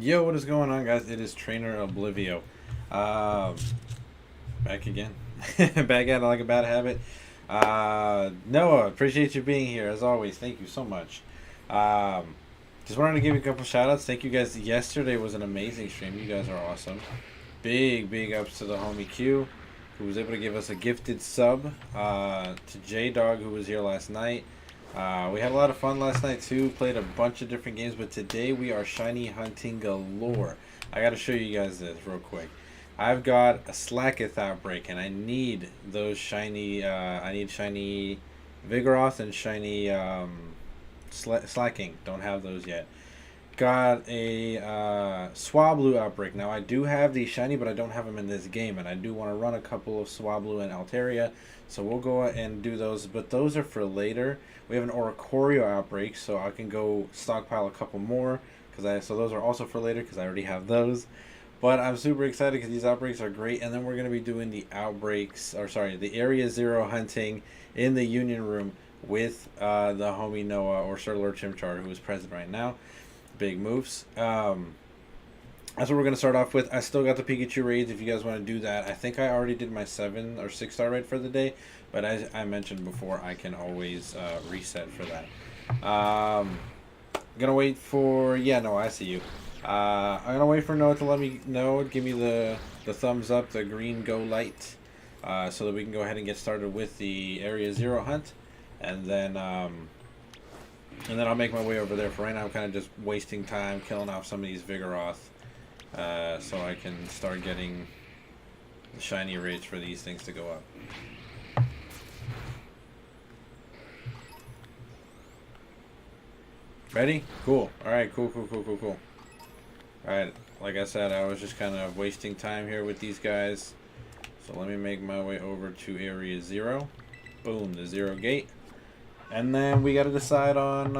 Yo, what is going on, guys? It is Trainer Oblivio. Um, Back again. Back at it like a bad habit. Noah, appreciate you being here as always. Thank you so much. Um, just wanted to give you a couple shout outs. Thank you guys. Yesterday was an amazing stream. You guys are awesome. Big ups to the homie Q, who was able to give us a gifted sub. To J Dog, who was here last night. We had a lot of fun last night too. Played a bunch of different games, but today we are shiny hunting galore. I got to show you guys this real quick. I've got a Slacketh outbreak, and I need those shiny. I need shiny Vigoroth and shiny Slacking. Don't have those yet. Got a Swablu outbreak. Now I do have the shiny, but I don't have them in this game, and I do want to run a couple of Swablu and Altaria, so we'll go and do those. But those are for later. We have an Oricorio outbreak, so I can go stockpile a couple more so those are also for later because I already have those. But I'm super excited because these outbreaks are great, and then we're gonna be doing the the Area Zero hunting in the Union Room with the homie Noah or Sir Lord Chimchar, who is present right now. Big moves. That's what we're going to start off with. I still got the Pikachu raids if you guys want to do that. I think I already did my 7 or 6 star raid for the day, but as I mentioned before, I can always reset for that. Gonna wait for... Yeah, no, I see you. I'm going to wait for Noah to let me know. Give me the thumbs up, the green go light, so that we can go ahead and get started with the Area Zero hunt. And then I'll make my way over there. For right now, I'm kind of just wasting time killing off some of these Vigoroth, so I can start getting the shiny rates for these things to go up. Ready? Cool. Alright, cool. Alright, like I said, I was just kind of wasting time here with these guys. So let me make my way over to Area Zero. Boom, the Zero Gate. And then we got to decide on,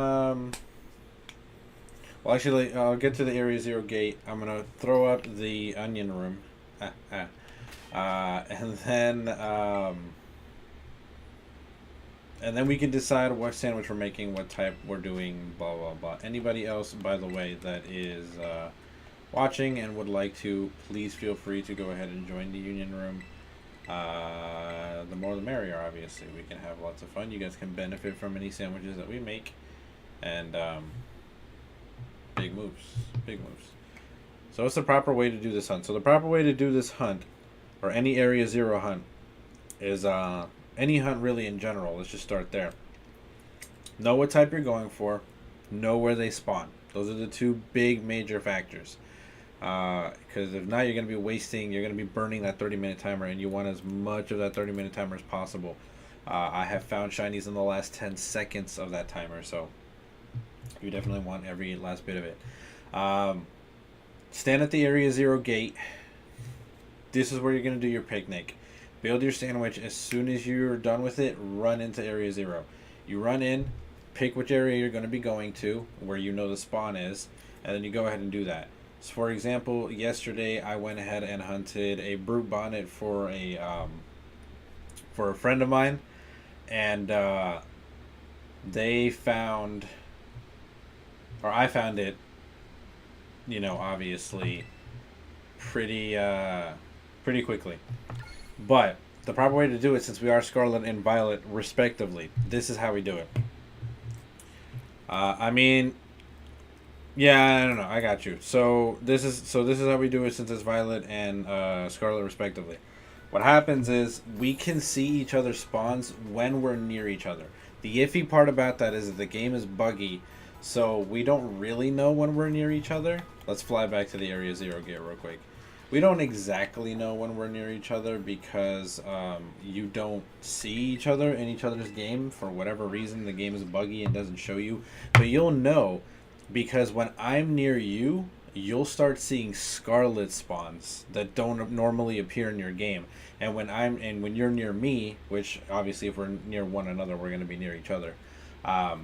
well, actually, I'll get to the Area Zero gate. I'm going to throw up the onion room. And then we can decide what sandwich we're making, what type we're doing, blah, blah, blah. Anybody else, by the way, that is watching and would like to, please feel free to go ahead and join the Union Room. The more the merrier, obviously. We can have lots of fun. You guys can benefit from any sandwiches that we make. And big moves. So what's the proper way to do this hunt? So the proper way to do this hunt, or any Area Zero hunt, is any hunt really in general. Let's just start there. Know what type you're going for. Know where they spawn. Those are the two big major factors. Because if not, you're going to be burning that 30-minute timer, and you want as much of that 30-minute timer as possible. I have found shinies in the last 10 seconds of that timer, so you definitely want every last bit of it. Stand at the Area Zero gate. This is where you're going to do your picnic. Build your sandwich. As soon as you're done with it, run into Area Zero. You run in, pick which area you're going to be going to, where you know the spawn is, and then you go ahead and do that. So for example, yesterday I went ahead and hunted a Brute Bonnet for a friend of mine, and they found, or I found it, you know, obviously pretty quickly. But the proper way to do it, since we are Scarlet and Violet respectively, this is how we do it. I mean, yeah, I don't know. I got you. So this is how we do it, since it's Violet and Scarlet respectively. What happens is we can see each other's spawns when we're near each other. The iffy part about that is that the game is buggy, so we don't really know when we're near each other. Let's fly back to the Area Zero gate real quick. We don't exactly know when we're near each other because you don't see each other in each other's game. For whatever reason, the game is buggy and doesn't show you. But you'll know, because when I'm near you, you'll start seeing Scarlet spawns that don't normally appear in your game. And when you're near me, which obviously if we're near one another, we're going to be near each other. I'll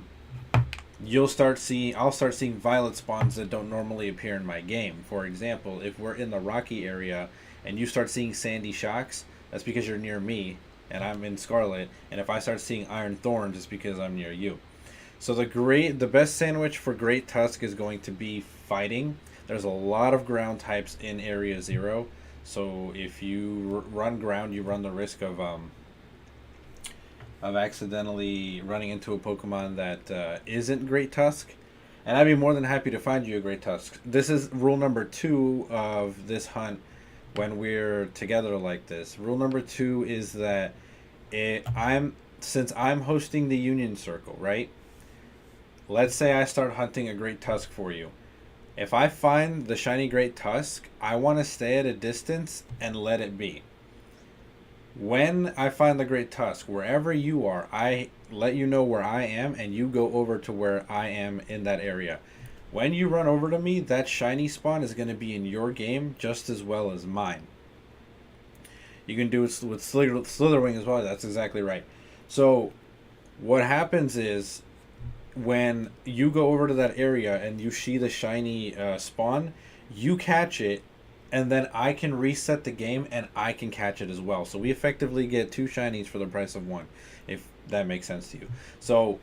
start seeing Violet spawns that don't normally appear in my game. For example, if we're in the Rocky area and you start seeing Sandy Shocks, that's because you're near me and I'm in Scarlet. And if I start seeing Iron Thorns, it's because I'm near you. So the best sandwich for Great Tusk is going to be fighting. There's a lot of ground types in Area Zero, so if you run ground, you run the risk of accidentally running into a Pokemon that isn't Great Tusk. And I'd be more than happy to find you a Great Tusk. This is rule number 2 of this hunt when we're together like this. Rule number 2 is that since I'm hosting the Union Circle, right? Let's say I start hunting a Great Tusk for you. If I find the shiny Great Tusk, I want to stay at a distance and let it be. When I find the Great Tusk, wherever you are, I let you know where I am, and you go over to where I am in that area. When you run over to me, that shiny spawn is going to be in your game just as well as mine. You can do it with Slitherwing as well. That's exactly right. So what happens is when you go over to that area and you see the shiny spawn, you catch it, and then I can reset the game and I can catch it as well. So we effectively get 2 shinies for the price of 1, if that makes sense to you. So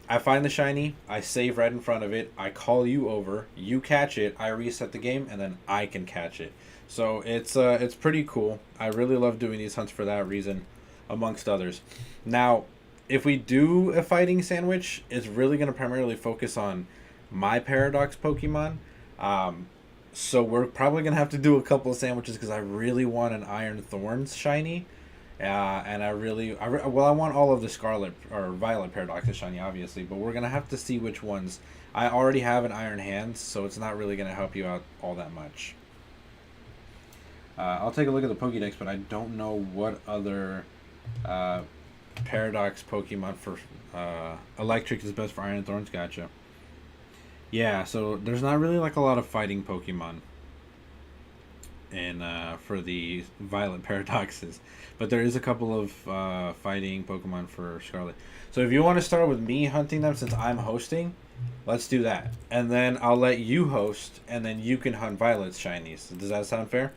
I find the shiny, I save right in front of it, I call you over, you catch it, I reset the game, and then I can catch it. So it's pretty cool. I really love doing these hunts for that reason, amongst others. Now, if we do a fighting sandwich, it's really going to primarily focus on my Paradox Pokemon. So we're probably going to have to do a couple of sandwiches because I really want an Iron Thorns shiny. And I want all of the Scarlet or Violet Paradoxes shiny, obviously, but we're going to have to see which ones. I already have an Iron Hands, so it's not really going to help you out all that much. I'll take a look at the Pokédex, but I don't know what other Paradox Pokemon for Electric is best for Iron Thorns. Gotcha. Yeah, so there's not really like a lot of fighting Pokemon in for the Violet Paradoxes, but there is a couple of fighting Pokemon for Scarlet. So if you want to start with me hunting them since I'm hosting, let's do that, and then I'll let you host, and then you can hunt Violet's shinies. Does that sound fair?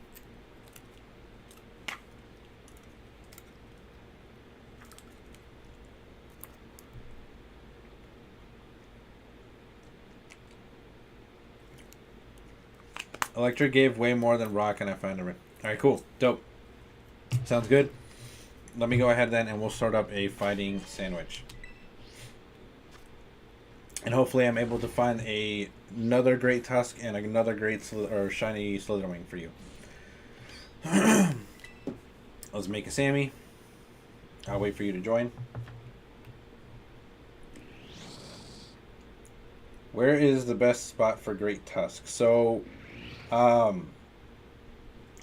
Electric gave way more than Rock, and I found it. Alright, cool. Dope. Sounds good. Let me go ahead then, and we'll start up a fighting sandwich. And hopefully I'm able to find another Great Tusk and another great shiny Slitherwing for you. Let's make a Sammy. I'll wait for you to join. Where is the best spot for Great Tusk? So,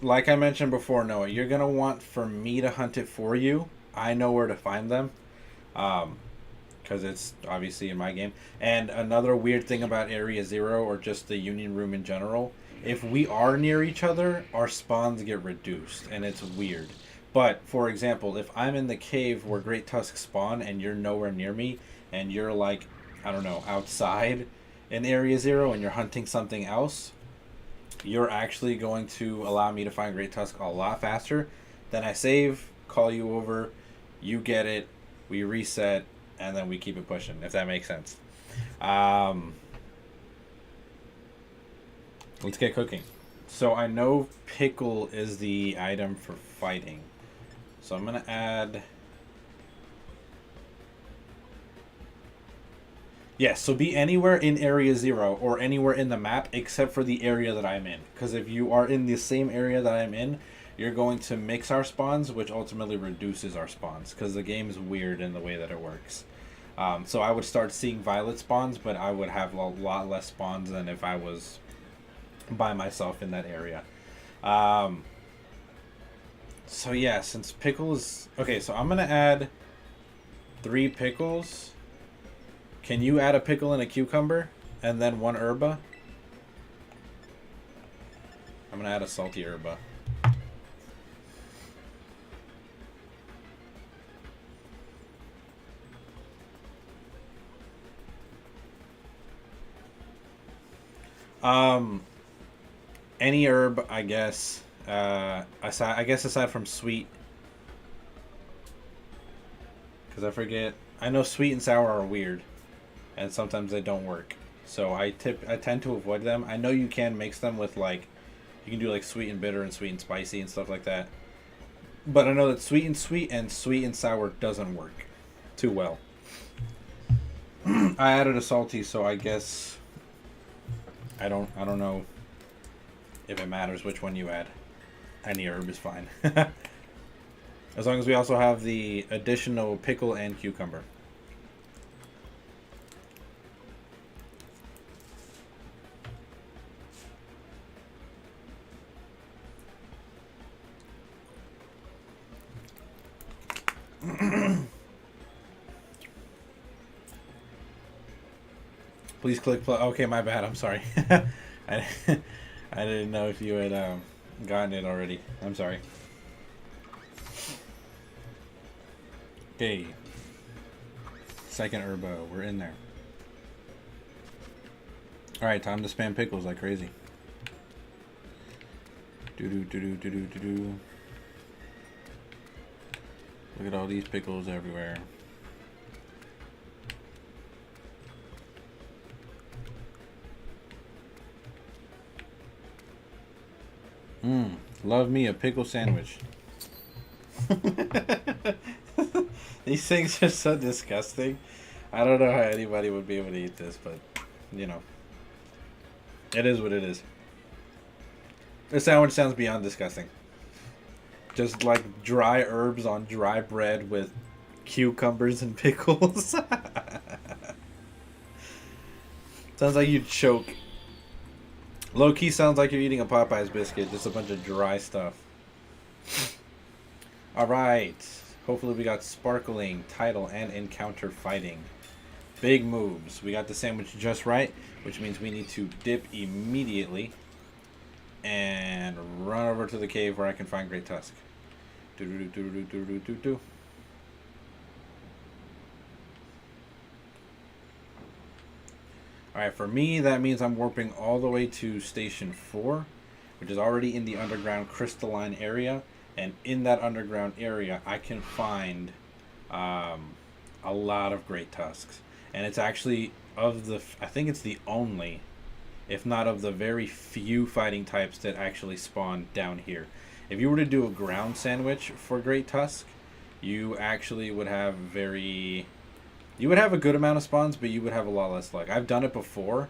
like I mentioned before, Noah, you're going to want for me to hunt it for you. I know where to find them. Because it's obviously in my game. And another weird thing about Area Zero, or just the Union Room in general, if we are near each other, our spawns get reduced, and it's weird. But, for example, if I'm in the cave where Great Tusk spawn, and you're nowhere near me, and you're like, I don't know, outside in Area Zero, and you're hunting something else, you're actually going to allow me to find Great Tusk a lot faster. Then I save, call you over, you get it, we reset, and then we keep it pushing, if that makes sense. Let's get cooking. So I know Pickle is the item for fighting. So I'm going to add... Yes, so be anywhere in Area Zero or anywhere in the map except for the area that I'm in. Because if you are in the same area that I'm in, you're going to mix our spawns, which ultimately reduces our spawns. Because the game is weird in the way that it works. So I would start seeing Violet spawns, but I would have a lot less spawns than if I was by myself in that area. So yeah, since Pickles... Okay, so I'm going to add 3 pickles... Can you add a pickle and a cucumber? And then 1 herba? I'm going to add a salty herba. Any herb, I guess. Aside from sweet. Because I forget. I know sweet and sour are weird. And sometimes they don't work. So I tend to avoid them. I know you can mix them with like, you can do like sweet and bitter and sweet and spicy and stuff like that. But I know that sweet and sweet and sour doesn't work too well. I added a salty, so I guess I don't know if it matters which one you add. Any herb is fine. As long as we also have the additional pickle and cucumber. Please click play. Okay, my bad. I'm sorry. I didn't know if you had gotten it already. I'm sorry. Okay. Second herbo. We're in there. Alright, time to spam pickles like crazy. Do. Look at all these pickles everywhere. Love me a pickle sandwich. These things are so disgusting. I don't know how anybody would be able to eat this, but, you know. It is what it is. The sandwich sounds beyond disgusting. Just like dry herbs on dry bread with cucumbers and pickles. Sounds like you'd choke. Low key sounds like you're eating a Popeye's biscuit, just a bunch of dry stuff. Alright. Hopefully we got sparkling, title, and encounter fighting. Big moves. We got the sandwich just right, which means we need to dip immediately and run over to the cave where I can find Great Tusk. Alright, for me, that means I'm warping all the way to Station 4, which is already in the underground crystalline area. And in that underground area, I can find a lot of Great Tusks. And it's actually, I think it's the only, if not of the very few fighting types that actually spawn down here. If you were to do a ground sandwich for Great Tusk, you actually would have you would have a good amount of spawns, but you would have a lot less luck. I've done it before,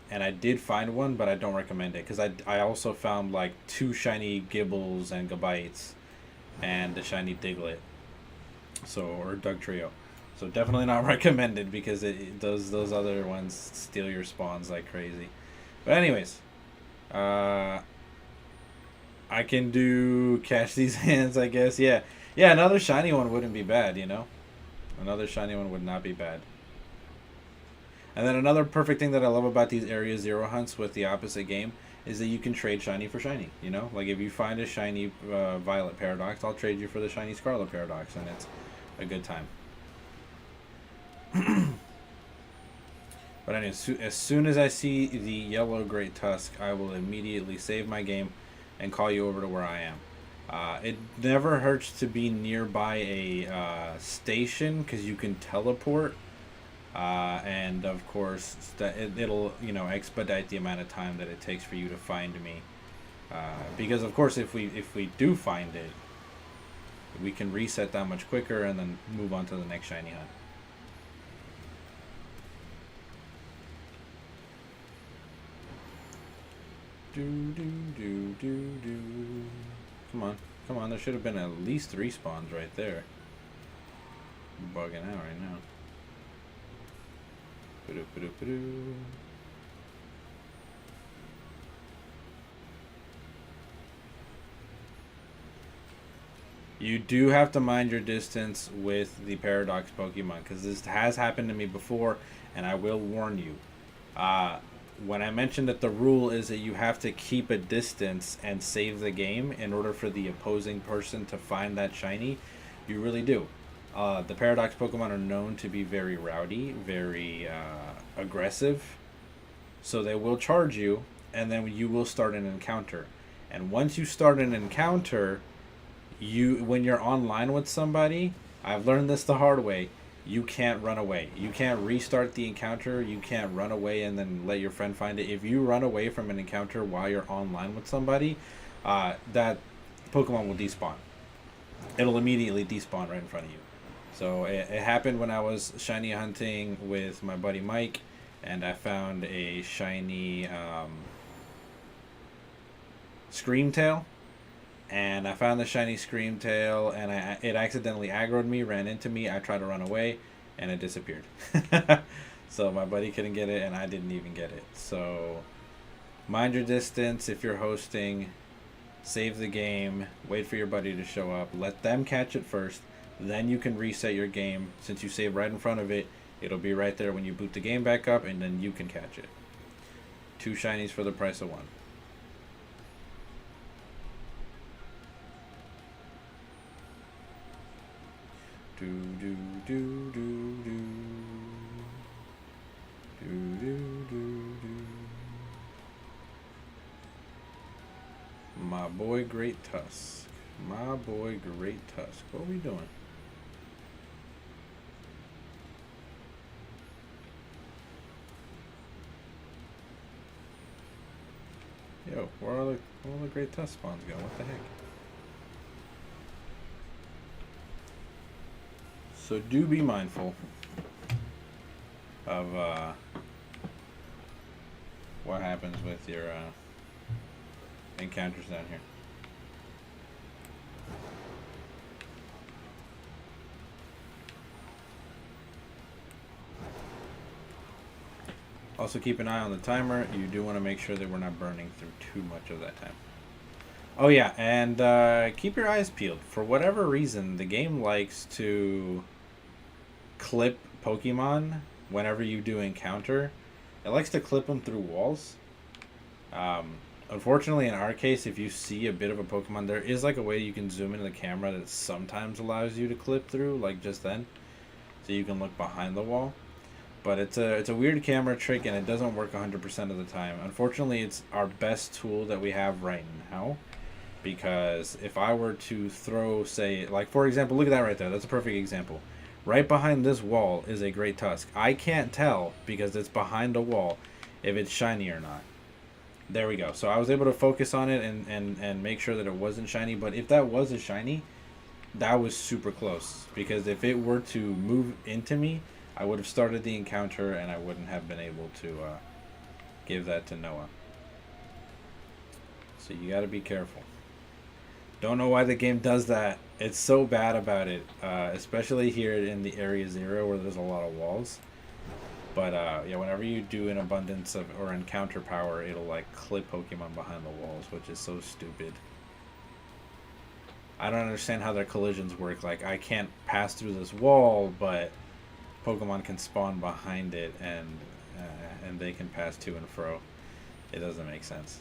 and I did find one, but I don't recommend it, because I also found like 2 shiny Gibbles and Gabites, and the shiny Diglett, or Doug Trio. So definitely not recommended, because those other ones steal your spawns like crazy. But anyways, I can do catch these hands, I guess. Yeah, another shiny one wouldn't be bad, you know? Another shiny one would not be bad. And then another perfect thing that I love about these Area 0 hunts with the opposite game is that you can trade shiny for shiny, you know? Like if you find a shiny Violet Paradox, I'll trade you for the shiny Scarlet Paradox, and it's a good time. But anyway, as soon as I see the yellow Great Tusk, I will immediately save my game and call you over to where I am. It never hurts to be nearby a station, because you can teleport, and of course it'll expedite the amount of time that it takes for you to find me. Because of course if we do find it, we can reset that much quicker and then move on to the next shiny hunt. Come on, there should have been at least 3 spawns right there. I'm bugging out right now. You do have to mind your distance with the Paradox Pokemon, because this has happened to me before, and I will warn you. When I mentioned that the rule is that you have to keep a distance and save the game in order for the opposing person to find that shiny, you really do. The Paradox Pokemon are known to be very rowdy, very aggressive, so they will charge you, and then you will start an encounter. And once you start an encounter, when you're online with somebody, I've learned this the hard way, you can't run away. You can't restart the encounter. You can't run away and then let your friend find it. If you run away from an encounter while you're online with somebody, that Pokemon will despawn. It'll immediately despawn right in front of you. So it happened when I was shiny hunting with my buddy Mike, and I found a shiny Screamtail. And I found the shiny Screamtail, and it accidentally aggroed me, ran into me. I tried to run away, and it disappeared. So my buddy couldn't get it, and I didn't even get it. So mind your distance if you're hosting. Save the game. Wait for your buddy to show up. Let them catch it first. Then you can reset your game. Since you save right in front of it, it'll be right there when you boot the game back up, and then you can catch it. 2 shinies for the price of 1. Do do do do do do do do do. My boy Great Tusk. My boy Great Tusk. What are we doing? Yo, where are all the Great Tusk spawns go? What the heck? So do be mindful of what happens with your encounters down here. Also keep an eye on the timer. You do want to make sure that we're not burning through too much of that time. Oh yeah, and keep your eyes peeled. For whatever reason, the game likes to clip Pokemon whenever you do encounter. It likes to clip them through walls. Unfortunately, in our case, if you see a bit of a Pokemon, there is like a way you can zoom into the camera that sometimes allows you to clip through, like just then, so you can look behind the wall. But it's a weird camera trick, and it doesn't work 100% of the time. Unfortunately, it's our best tool that we have right now, because if I were to throw, say, like for example, look at that right there. That's a perfect example. Right behind this wall is a Great Tusk. I can't tell because it's behind a wall if it's shiny or not. There we go. So I was able to focus on it and make sure that it wasn't shiny. But if that was a shiny, that was super close. Because if it were to move into me, I would have started the encounter and I wouldn't have been able to give that to Noah. So you got to be careful. Don't know why the game does that. It's so bad about it, especially here in the Area 0 where there's a lot of walls. But yeah, whenever you do an abundance of or encounter power, it'll like clip Pokemon behind the walls, which is so stupid. I don't understand how their collisions work. Like, I can't pass through this wall, but Pokemon can spawn behind it, and they can pass to and fro. It doesn't make sense.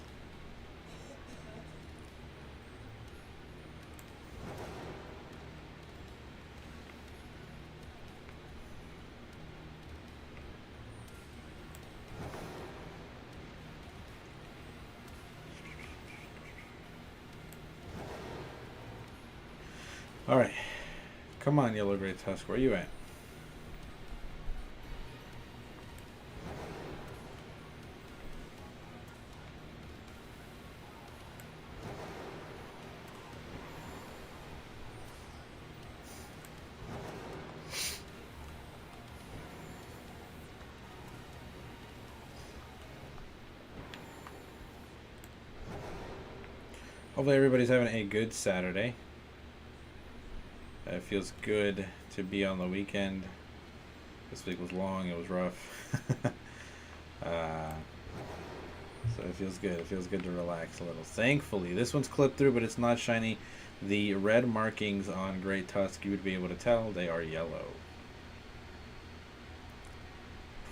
Alright. Come on, Yellow Great Tusk. Where you at? Hopefully everybody's having a good Saturday. It feels good to be on the weekend. This week was long, it was rough. So it feels good. It feels good to relax a little. Thankfully, this one's clipped through, but it's not shiny. The red markings on Great Tusk, you would be able to tell they are yellow.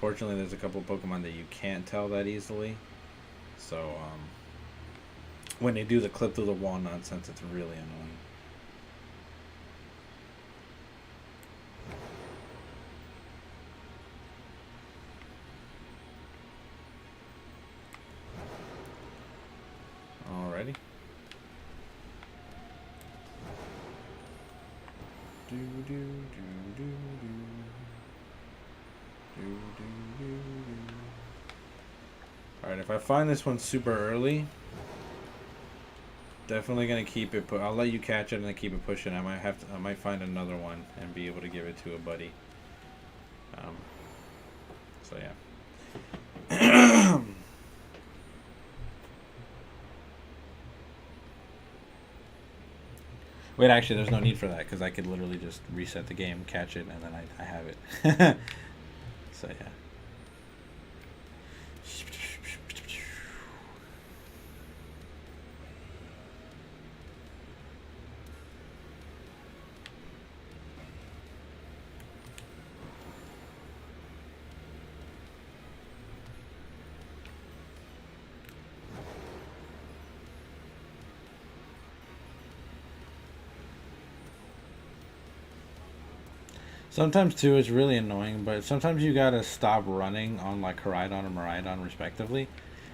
Fortunately, there's a couple of Pokemon that you can't tell that easily. So, when they do the clip through the wall nonsense, it's really annoying. Alrighty. Do do do do do. Alright, if I find this one super early, definitely gonna keep it. I'll let you catch it and then keep it pushing. I might find another one and be able to give it to a buddy. So yeah. Wait, actually, there's no need for that because I could literally just reset the game, catch it, and then I have it. So yeah. Sometimes too, it's really annoying, but sometimes you gotta stop running on like Koraidon and Miraidon respectively,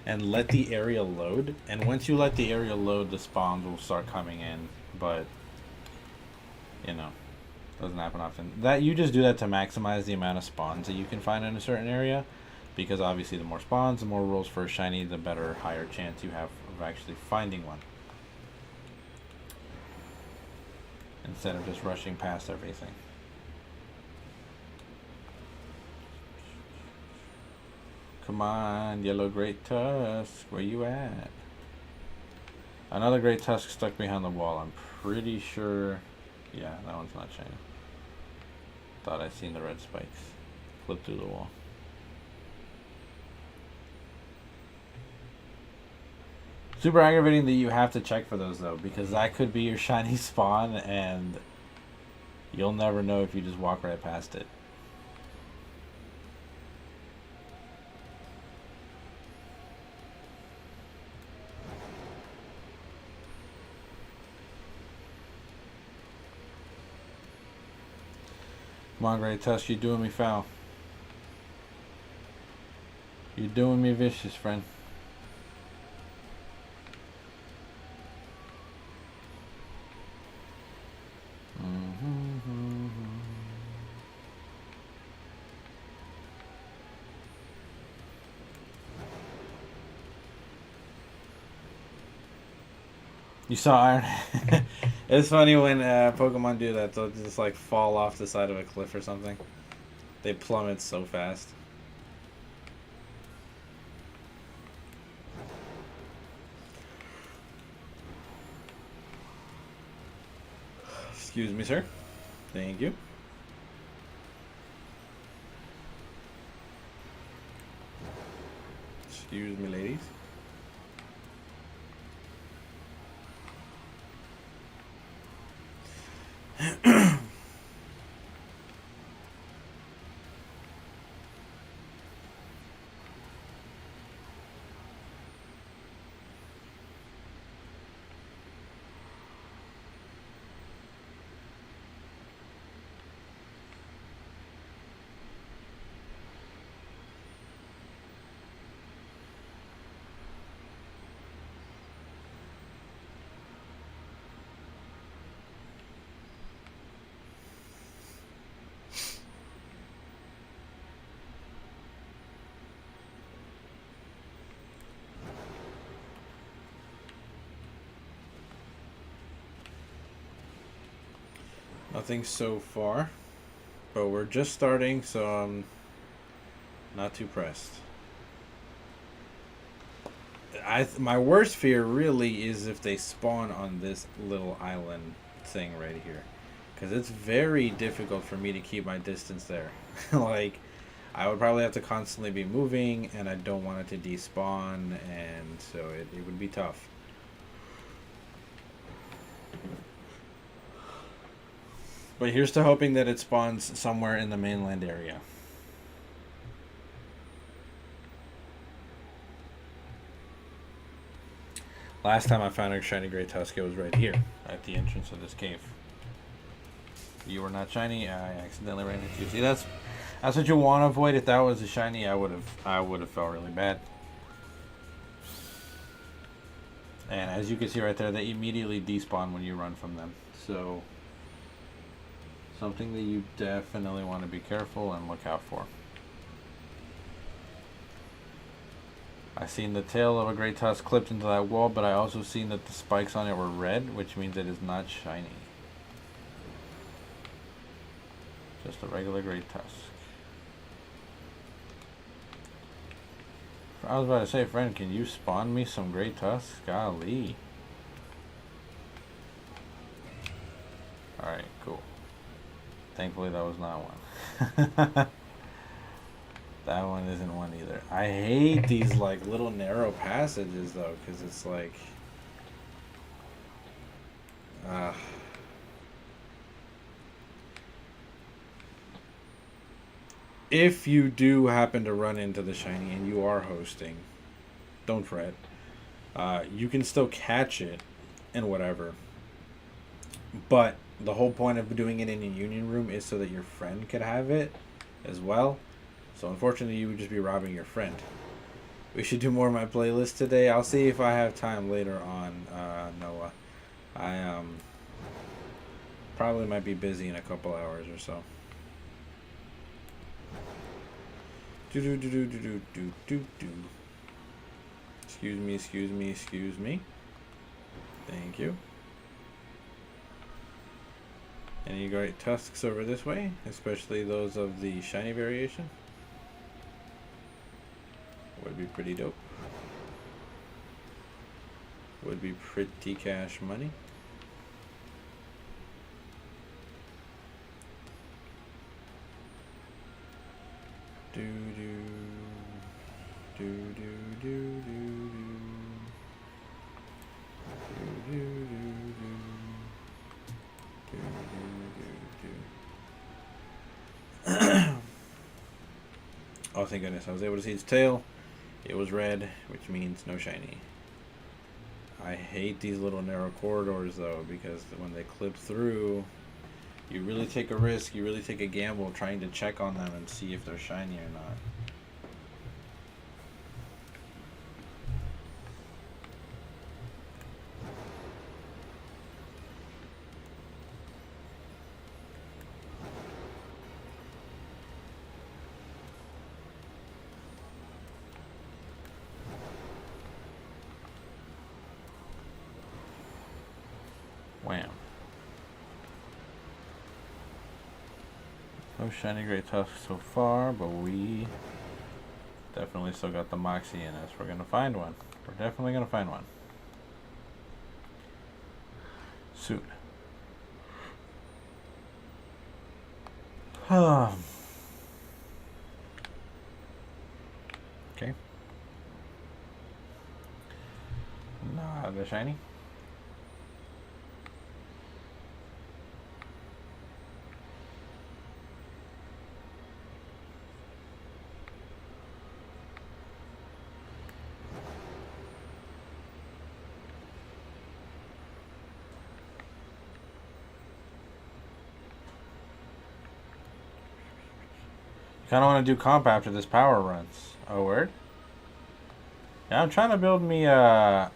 and let the area load. And once you let the area load, the spawns will start coming in. But you know, doesn't happen often. That you just do that to maximize the amount of spawns that you can find in a certain area, because obviously the more spawns, the more rolls for a shiny, the better, higher chance you have of actually finding one. Instead of just rushing past everything. Come on, yellow great tusk, where you at? Another great tusk stuck behind the wall. I'm pretty sure. Yeah, that one's not shiny. Thought I seen the red spikes flip through the wall. Super aggravating that you have to check for those though, because that could be your shiny spawn and you'll never know if you just walk right past it. Come on, Great Tusk, you're doing me foul. You're doing me vicious, friend. You saw Iron. It's funny when Pokemon do that. They'll just like fall off the side of a cliff or something. They plummet so fast. Excuse me, sir. Thank you. Excuse me, ladies. Nothing so far, but we're just starting, so I'm not too pressed. My worst fear really is if they spawn on this little island thing right here, because it's very difficult for me to keep my distance there. Like, I would probably have to constantly be moving, and I don't want it to despawn, and so it would be tough. But here's to hoping that it spawns somewhere in the mainland area. Last time I found a shiny Great Tusk, it was right here at the entrance of this cave. You were not shiny. I accidentally ran into you. See, that's what you want to avoid. If that was a shiny, I would have felt really bad. And as you can see right there, they immediately despawn when you run from them. So something that you definitely want to be careful and look out for. I seen the tail of a Great Tusk clipped into that wall, but I also seen that the spikes on it were red, which means it is not shiny. Just a regular Great Tusk. I was about to say, friend, can you spawn me some Great Tusks? Golly. Alright, cool. Thankfully that was not one. That one isn't one either. I hate these like little narrow passages though, because it's like if you do happen to run into the shiny and you are hosting, don't fret. You can still catch it and whatever. But the whole point of doing it in a union room is so that your friend could have it as well. So unfortunately, you would just be robbing your friend. We should do more of my playlist today. I'll see if I have time later on, Noah. I probably might be busy in a couple hours or so. Excuse me, excuse me, excuse me. Thank you. Any great tusks over this way, especially those of the shiny variation? Would be pretty dope. Would be pretty cash money. Do do do do do do do do do. Oh, thank goodness, I was able to see its tail. It was red, which means no shiny. I hate these little narrow corridors though, because when they clip through, you really take a risk, you really take a gamble trying to check on them and see if they're shiny or not. Wham. No shiny Great Tusk so far, but we definitely still got the Moxie in us. We're gonna find one. We're definitely gonna find one. Soon. Okay. Not a shiny. Kind of want to do comp after this power runs. Oh, word? Yeah, I'm trying to build me I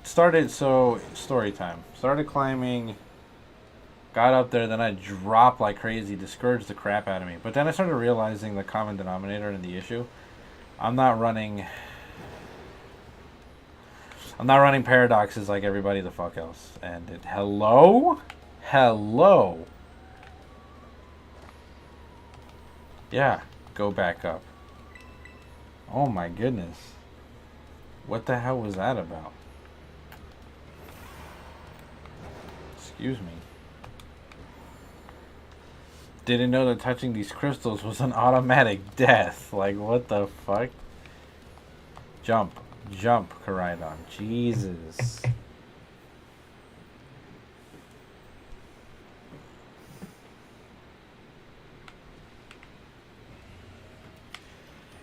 started, so story time. Started climbing, got up there, then I dropped like crazy, discouraged the crap out of me. But then I started realizing the common denominator and the issue. I'm not running paradoxes like everybody the fuck else. And it, hello? Hello? Yeah, go back up. Oh my goodness. What the hell was that about? Excuse me. Didn't know that touching these crystals was an automatic death. Like, what the fuck? Jump. Jump, Koraidon. Jesus.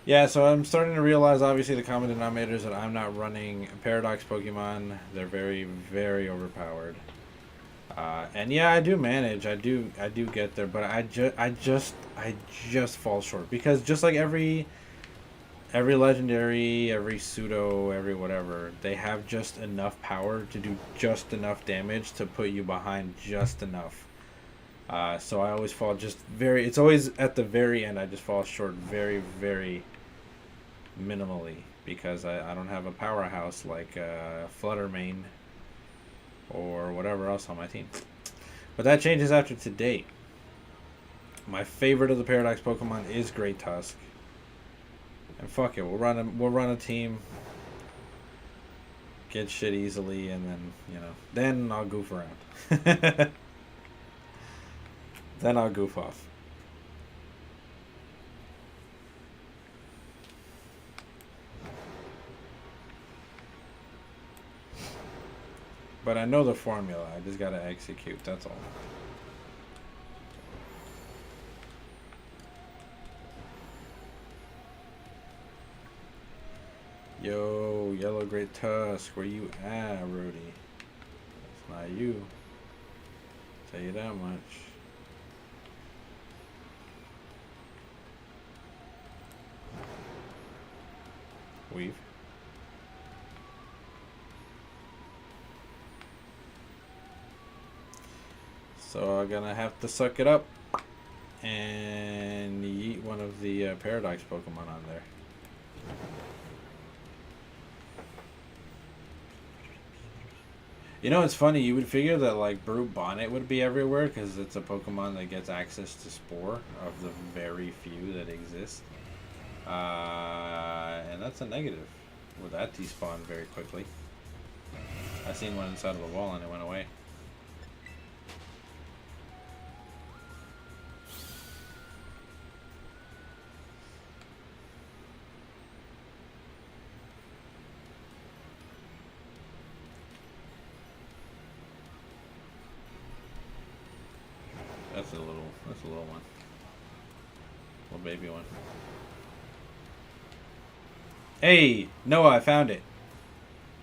Yeah, so I'm starting to realize, obviously, the common denominators that I'm not running Paradox Pokemon. They're very, very overpowered. And yeah, I do manage. I do get there, but I just fall short, because just like every legendary, every pseudo, every whatever, they have just enough power to do just enough damage to put you behind just enough. So I always fall just it's always at the very end, I just fall short very, very minimally. because I don't have a powerhouse like Fluttermane or whatever else on my team. But that changes after today. My favorite of the Paradox Pokemon is Great Tusk. And fuck it, we'll run a team, get shit easily, and then, you know, then I'll goof around. Then I'll goof off. But I know the formula. I just gotta execute. That's all. Yo, Yellow Great Tusk, where you at, Rudy? That's not you. Tell you that much. Weave. So I'm gonna have to suck it up and yeet one of the Paradox Pokemon on there. You know, it's funny. You would figure that like Brute Bonnet would be everywhere because it's a Pokemon that gets access to Spore of the very few that exist. And that's a negative. Well, that despawned very quickly. I seen one inside of the wall and it went away. That's a little one. Little baby one. Hey, Noah, I found it.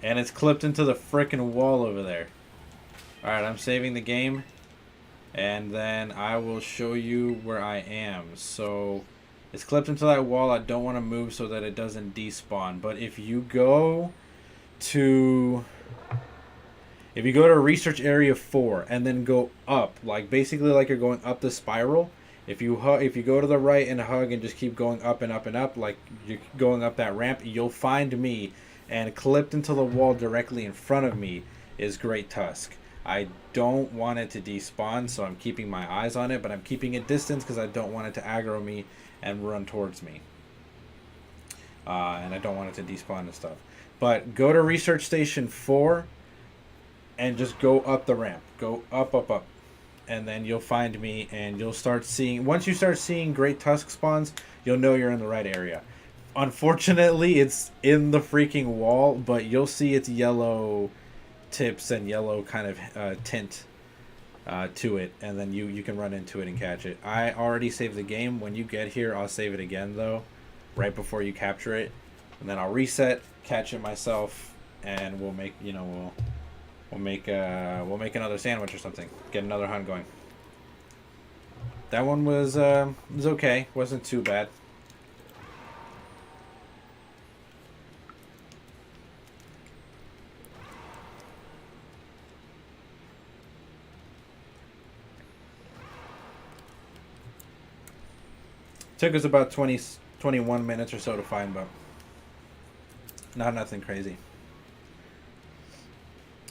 And it's clipped into the frickin' wall over there. Alright, I'm saving the game. And then I will show you where I am. So, it's clipped into that wall. I don't want to move so that it doesn't despawn. But if you go to... If you go to Research Area 4 and then go up, like basically like you're going up the spiral, if you go to the right and hug and just keep going up and up and up, like you're going up that ramp, you'll find me, and clipped into the wall directly in front of me is Great Tusk. I don't want it to despawn, so I'm keeping my eyes on it, but I'm keeping it distance because I don't want it to aggro me and run towards me. And I don't want it to despawn and stuff. But go to Research Station 4 and just go up the ramp. Go up, up, up. And then you'll find me, and you'll start seeing... Once you start seeing Great Tusk spawns, you'll know you're in the right area. Unfortunately, it's in the freaking wall, but you'll see its yellow tips and yellow kind of tint to it, and then you can run into it and catch it. I already saved the game. When you get here, I'll save it again, though, right before you capture it. And then I'll reset, catch it myself, and we'll make, you know, we'll make another sandwich or something. Get another hunt going. That one was okay. Wasn't too bad. Took us about 21 minutes or so to find, but nothing crazy.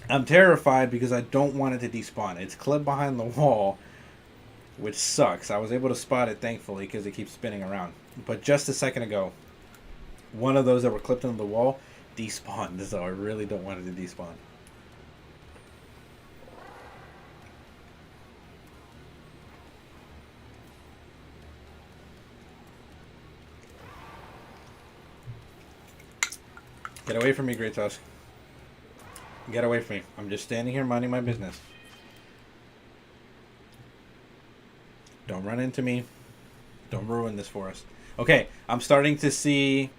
I'm terrified because I don't want it to despawn. It's clipped behind the wall, which sucks. I was able to spot it, thankfully, because it keeps spinning around. But just a second ago, one of those that were clipped into the wall despawned, so I really don't want it to despawn. Get away from me, Great Tusk. Get away from me. I'm just standing here minding my business. Don't run into me. Don't ruin this for us. Okay, I'm starting to see...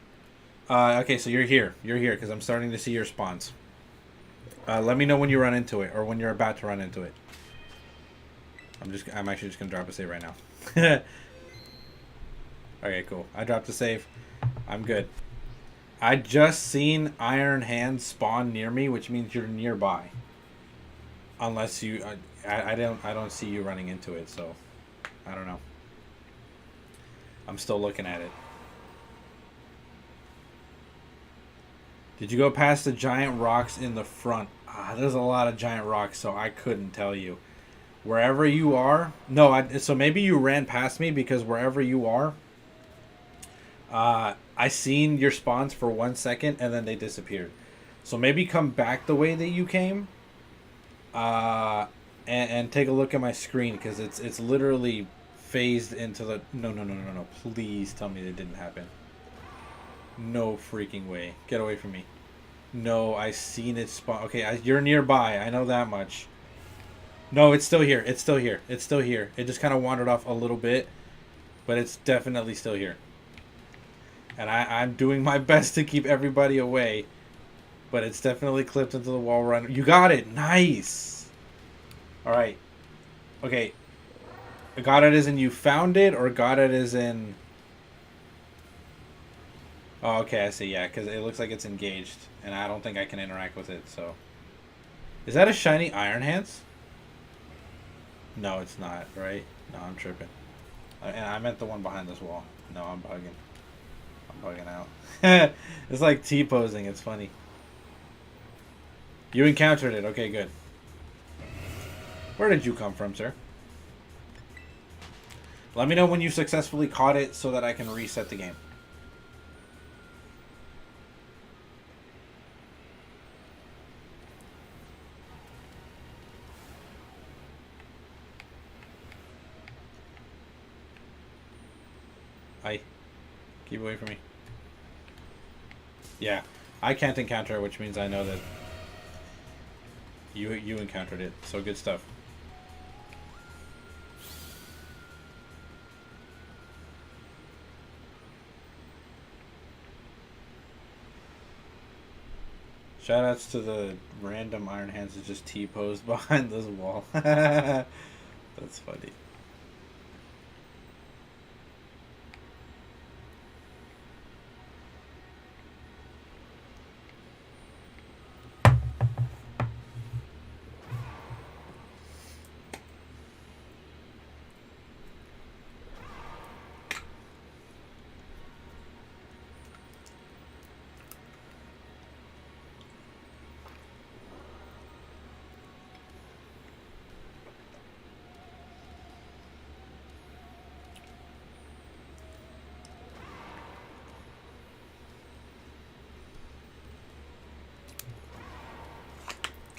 okay, so you're here. You're here because I'm starting to see your spawns. Let me know when you run into it or when you're about to run into it. I'm actually just going to drop a save right now. Okay, cool. I dropped a save. I'm good. I just seen Iron Hand spawn near me, which means you're nearby. Unless you, I don't see you running into it, so I don't know. I'm still looking at it. Did you go past the giant rocks in the front? Ah, there's a lot of giant rocks, so I couldn't tell you. Wherever you are, no. So maybe you ran past me because wherever you are, I seen your spawns for 1 second and then they disappeared. So maybe come back the way that you came, and take a look at my screen because it's literally phased into the. No. Please tell me that didn't happen. No freaking way. Get away from me. No, I seen it spawn. Okay, you're nearby. I know that much. No, it's still here. It's still here. It's still here. It just kind of wandered off a little bit, but it's definitely still here. And I'm doing my best to keep everybody away, but it's definitely clipped into the wall run. You got it. Nice. All right. Okay. Got it as in you found it, or got it as in... Oh, okay, I see. Yeah, because it looks like it's engaged, and I don't think I can interact with it, so... Is that a shiny Iron Hands? No, it's not, right? No, I'm tripping. And I meant the one behind this wall. No, I'm bugging. I'm bugging out. It's like T-posing. It's funny. You encountered it. Okay, good. Where did you come from, sir? Let me know when you successfully caught it so that I can reset the game. Keep away from me. Yeah, I can't encounter it, which means I know that you encountered it. So good stuff. Shoutouts to the random Iron Hands that just T-posed behind this wall. That's funny.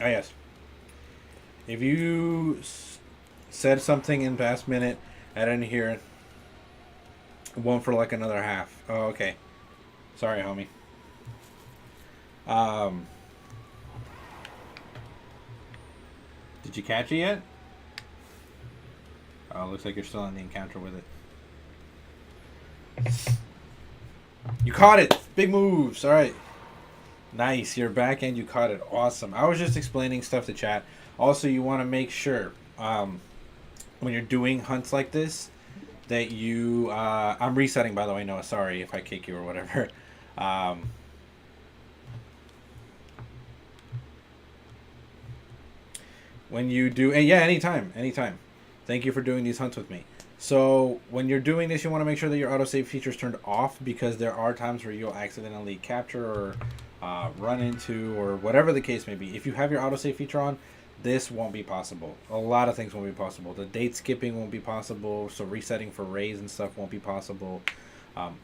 Oh, yes. If you said something in past minute, I didn't hear it. One for like another half. Oh, okay. Sorry, homie. Did you catch it yet? Oh, looks like you're still in the encounter with it. You caught it! Big moves! Alright. Nice, you're back and you caught it. Awesome. I was just explaining stuff to chat. Also, you want to make sure when you're doing hunts like this that you... I'm resetting, by the way, Noah. Sorry if I kick you or whatever. When you do... Yeah, anytime. Anytime. Thank you for doing these hunts with me. So, when you're doing this, you want to make sure that your autosave feature is turned off because there are times where you'll accidentally capture or... run into or whatever the case may be. If you have your autosave feature on, this won't be possible. A lot of things won't be possible. The date skipping won't be possible, so resetting for rays and stuff won't be possible.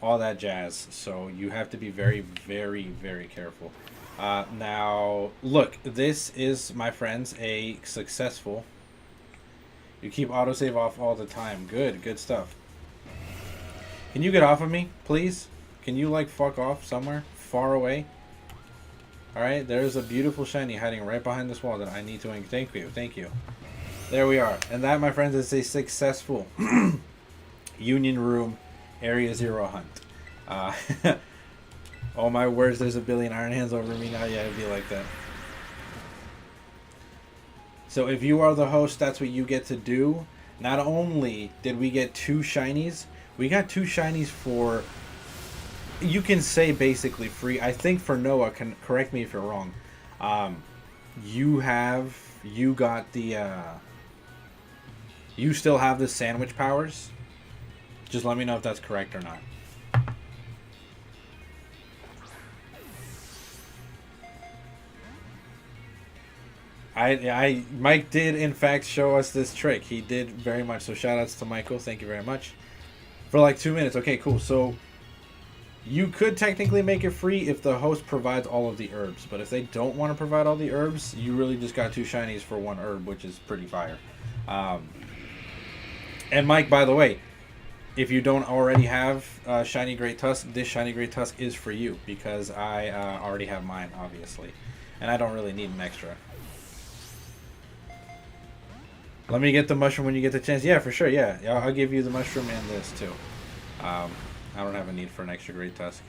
All that jazz. So you have to be very, very, very careful. Now, look, this is, my friends, a successful... You keep autosave off all the time. Good stuff. Can you get off of me, please? Can you, like, fuck off somewhere far away? Alright, there's a beautiful shiny hiding right behind this wall that I need to... Thank you. There we are. And that, my friends, is a successful Union Room Area 0 hunt. Oh my words, there's a billion Iron Hands over me now. Yeah, it'd be like that. So if you are the host, that's what you get to do. Not only did we get 2 shinies, we got 2 shinies for... You can say basically free. I think for Noah, can correct me if you're wrong. You got the you still have the sandwich powers. Just let me know if that's correct or not. Mike did in fact show us this trick. He did very much. So shout outs to Michael. Thank you very much. For like 2 minutes. Okay, cool. So you could technically make it free if the host provides all of the herbs. But if they don't want to provide all the herbs, you really just got 2 shinies for 1 herb, which is pretty fire. And Mike, by the way, if you don't already have Shiny Great Tusk, this Shiny Great Tusk is for you. Because I already have mine, obviously. And I don't really need an extra. Let me get the mushroom when you get the chance. Yeah, for sure, yeah. I'll give you the mushroom and this, too. I don't have a need for an extra Great Tusk.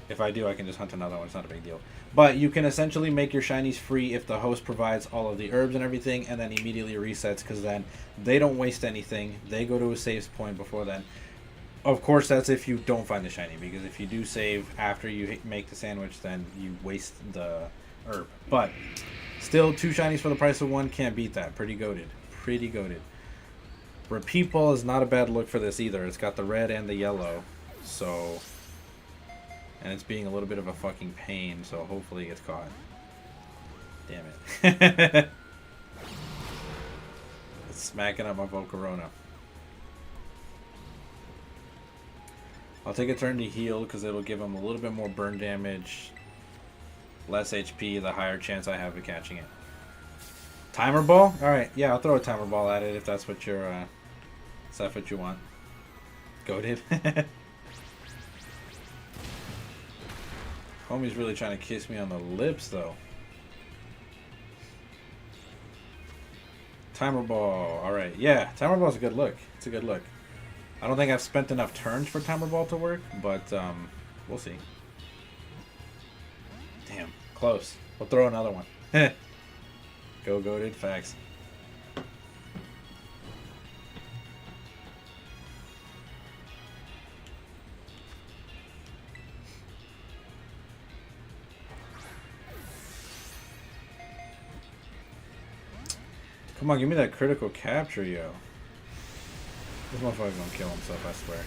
If I do, I can just hunt another one. It's not a big deal. But you can essentially make your shinies free if the host provides all of the herbs and everything, and then immediately resets, because then they don't waste anything. They go to a save point before then. Of course, that's if you don't find the shiny, because if you do save after you make the sandwich, then you waste the herb. But still, 2 shinies for the price of 1. Can't beat that. Pretty goated. Pretty goated. Repeat ball is not a bad look for this either. It's got the red and the yellow. So, and it's being a little bit of a fucking pain, so hopefully it gets caught. Damn it. It's smacking up my Volcarona. I'll take a turn to heal because it'll give him a little bit more burn damage. Less HP, the higher chance I have of catching it. Timer ball? Alright, yeah, I'll throw a timer ball at it if that's what you're, is that what you want? Goated. Homie's really trying to kiss me on the lips, though. Timer ball. Alright, yeah, timer ball's a good look. It's a good look. I don't think I've spent enough turns for timer ball to work, but, we'll see. Damn, close. We'll throw another one. Go goated, facts. Come on, give me that critical capture, yo. This motherfucker's gonna kill himself, I swear.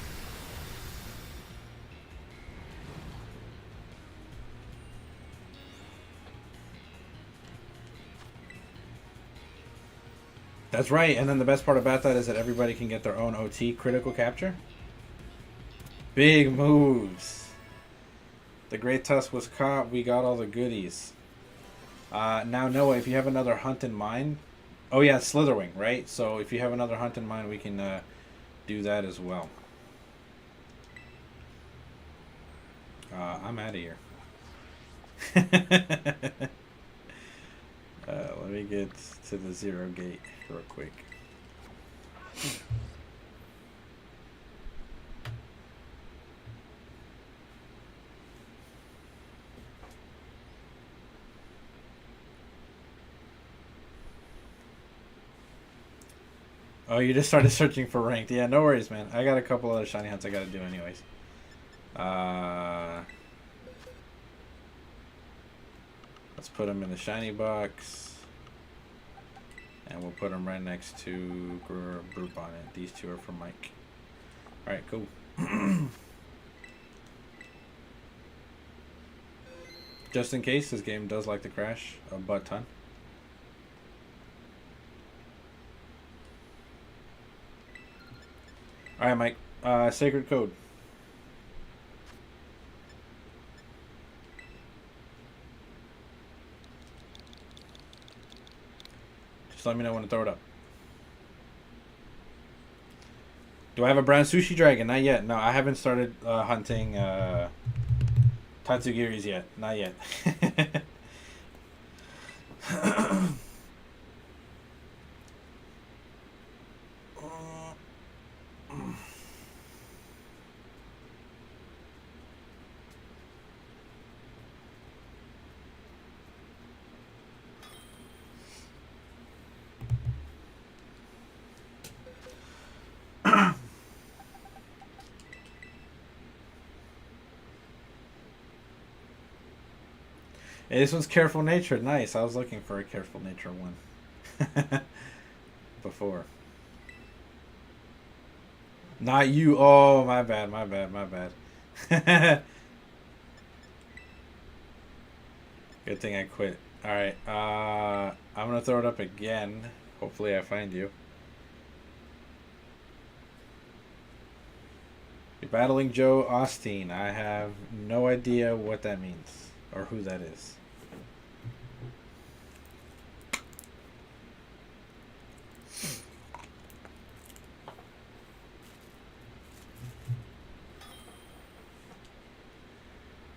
That's right, and then the best part about that is that everybody can get their own OT critical capture. Big moves. The Great Tusk was caught, we got all the goodies. Now, Noah, if you have another hunt in mind... Oh yeah, Slitherwing, right? So if you have another hunt in mind, we can do that as well. I'm out of here. Let me get to the 0 gate real quick. Oh, you just started searching for ranked. Yeah, no worries, man. I got a couple other shiny hunts I gotta do anyways. Let's put them in the shiny box. And we'll put them right next to group on it. These 2 are for Mike. Alright, cool. Just in case, this game does like to crash a butt ton. Alright, Mike. Sacred code. Just let me know when to throw it up. Do I have a brown sushi dragon? Not yet. No, I haven't started hunting Tatsugiris yet. Not yet. Hey, this one's careful natured. Nice. I was looking for a careful nature one before. Not you. Oh, my bad. My bad. My bad. Good thing I quit Alright, I'm gonna throw it up again. Hopefully I find you. You're battling Joe Osteen. I have no idea what that means or who that is.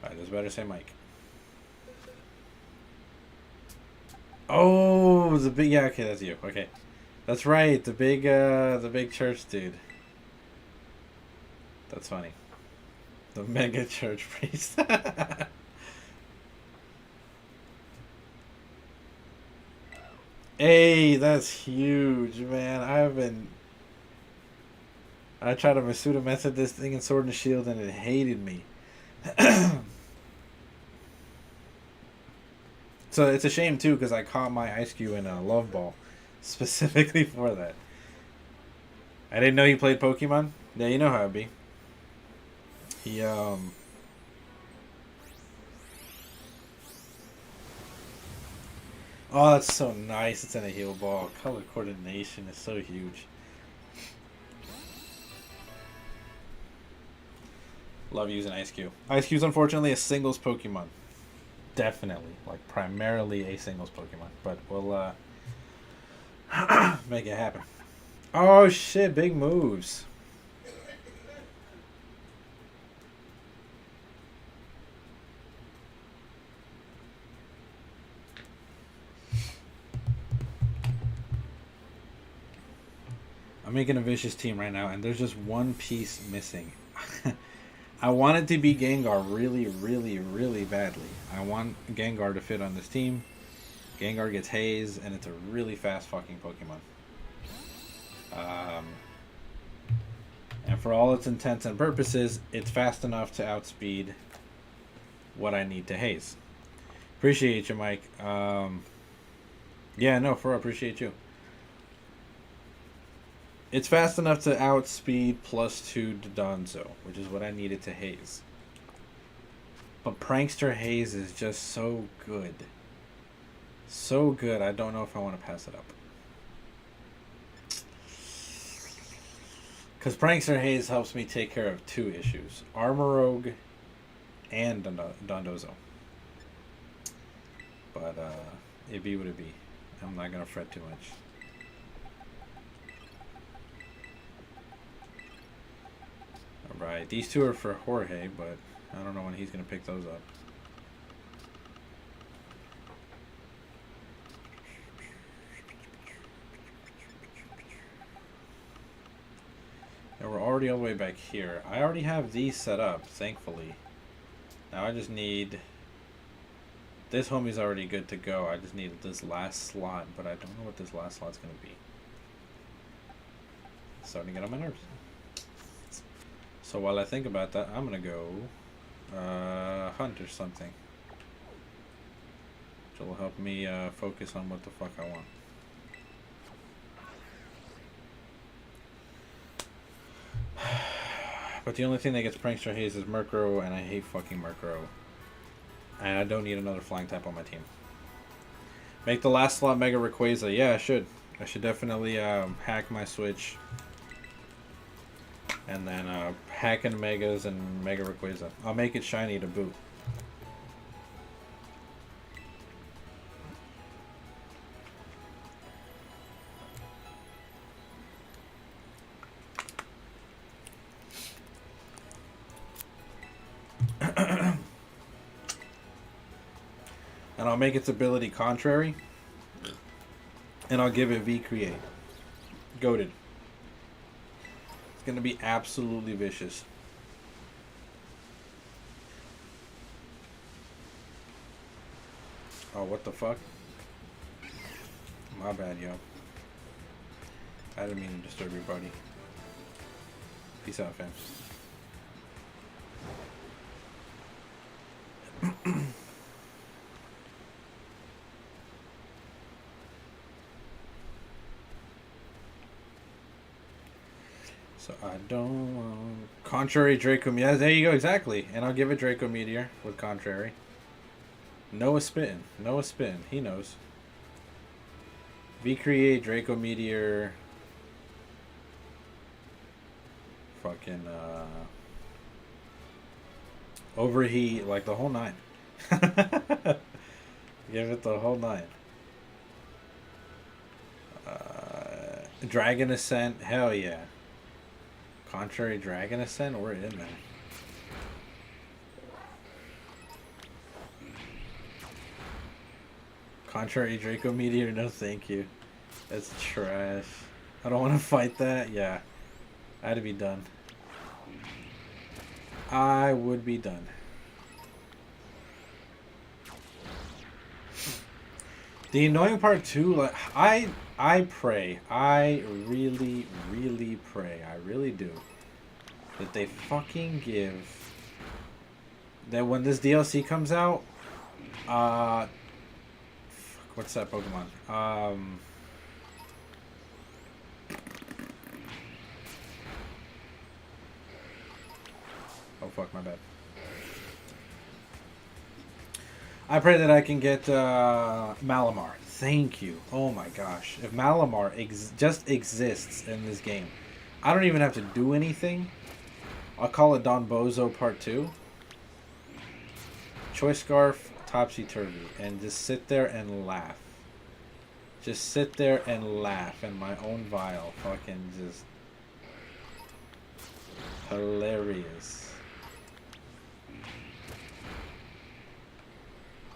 Alright, this better say Mike. Oh, the big, yeah, okay, that's you. Okay. That's right, the big church dude. That's funny. The mega church priest. Hey, that's huge, man. I tried to Masuda method this thing in Sword and Shield and it hated me. So it's a shame too because I caught my Ice Cube in a Love Ball specifically for that. I didn't know he played Pokemon. Yeah, you know how it be. He Oh, that's so nice. It's in a heal ball. Color coordination is so huge. Love using Ice Cube. Ice Cube's unfortunately a singles Pokemon. Definitely. Like, primarily a singles Pokemon. But we'll, make it happen. Oh, shit. Big moves. I'm making a vicious team right now, and there's just one piece missing. I want it to be Gengar really, really, really badly. I want Gengar to fit on this team. Gengar gets Haze, and it's a really fast fucking Pokemon. And for all its intents and purposes, it's fast enough to outspeed what I need to Haze. Appreciate you, Mike. Yeah, no, I appreciate you. It's fast enough to outspeed +2 to Donzo, which is what I needed to Haze. But Prankster Haze is just so good. So good, I don't know if I want to pass it up. Because Prankster Haze helps me take care of 2 issues. Armorogue and Dondozo. But, it be what it be. I'm not going to fret too much. Alright, these 2 are for Jorge, but I don't know when he's going to pick those up. And we're already all the way back here. I already have these set up, thankfully. Now I just need... This homie's already good to go. I just need this last slot, but I don't know what this last slot's going to be. It's starting to get on my nerves. So while I think about that, I'm going to go hunt or something. Which will help me focus on what the fuck I want. But the only thing that gets Prankster Haze is Murkrow, and I hate fucking Murkrow. And I don't need another flying type on my team. Make the last slot Mega Rayquaza. Yeah, I should. I should definitely hack my Switch. And then hack in Megas and Mega Rayquaza. I'll make it shiny to boot. And I'll make its ability contrary. And I'll give it V-Create. Goated. It's going to be absolutely vicious. Oh, what the fuck? My bad, yo. I didn't mean to disturb your buddy. Peace out, fam. So I don't... Contrary Draco Meteor. Yeah, there you go, exactly. And I'll give it Draco Meteor with Contrary. Noah spitting. Noah spitting. He knows. V-Create, Draco Meteor. Fucking, Overheat, like the whole nine. Give it the whole nine. Dragon Ascent, hell yeah. Contrary Dragon Ascent, we're in there. Contrary Draco Meteor, no thank you. That's trash. I don't want to fight that. Yeah. I had to be done. I would be done. The annoying part too, like I pray, I really, really pray, I really do, that they fucking give, that when this DLC comes out, fuck, what's that Pokemon? Oh fuck, my bad. I pray that I can get Malamar. Thank you. Oh my gosh. If Malamar just exists in this game, I don't even have to do anything. I'll call it Don Bozo Part 2. Choice Scarf, Topsy-Turvy. And just sit there and laugh. Just sit there and laugh in my own vial. Fucking just hilarious.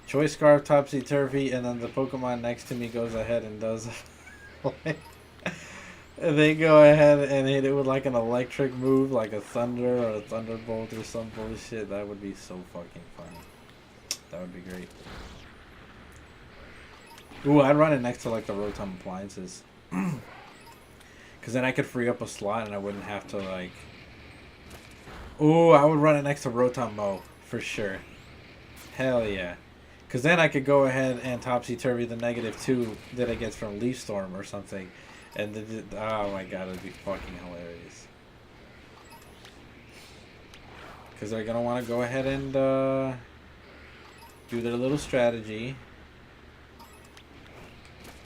Choice Scarf, Topsy-Turvy, and then the Pokemon next to me goes ahead and does like, they go ahead and hit it with like an electric move, like a Thunder or a Thunderbolt or some bullshit. That would be so fucking funny. That would be great. Ooh, I'd run it next to like the Rotom appliances. Because then I could free up a slot and I wouldn't have to like... Ooh, I would run it next to Rotom Mo, for sure. Hell yeah. Because then I could go ahead and Topsy-Turvy the -2 that it gets from Leaf Storm or something. And oh my god, it'd be fucking hilarious. Because they're going to want to go ahead and do their little strategy.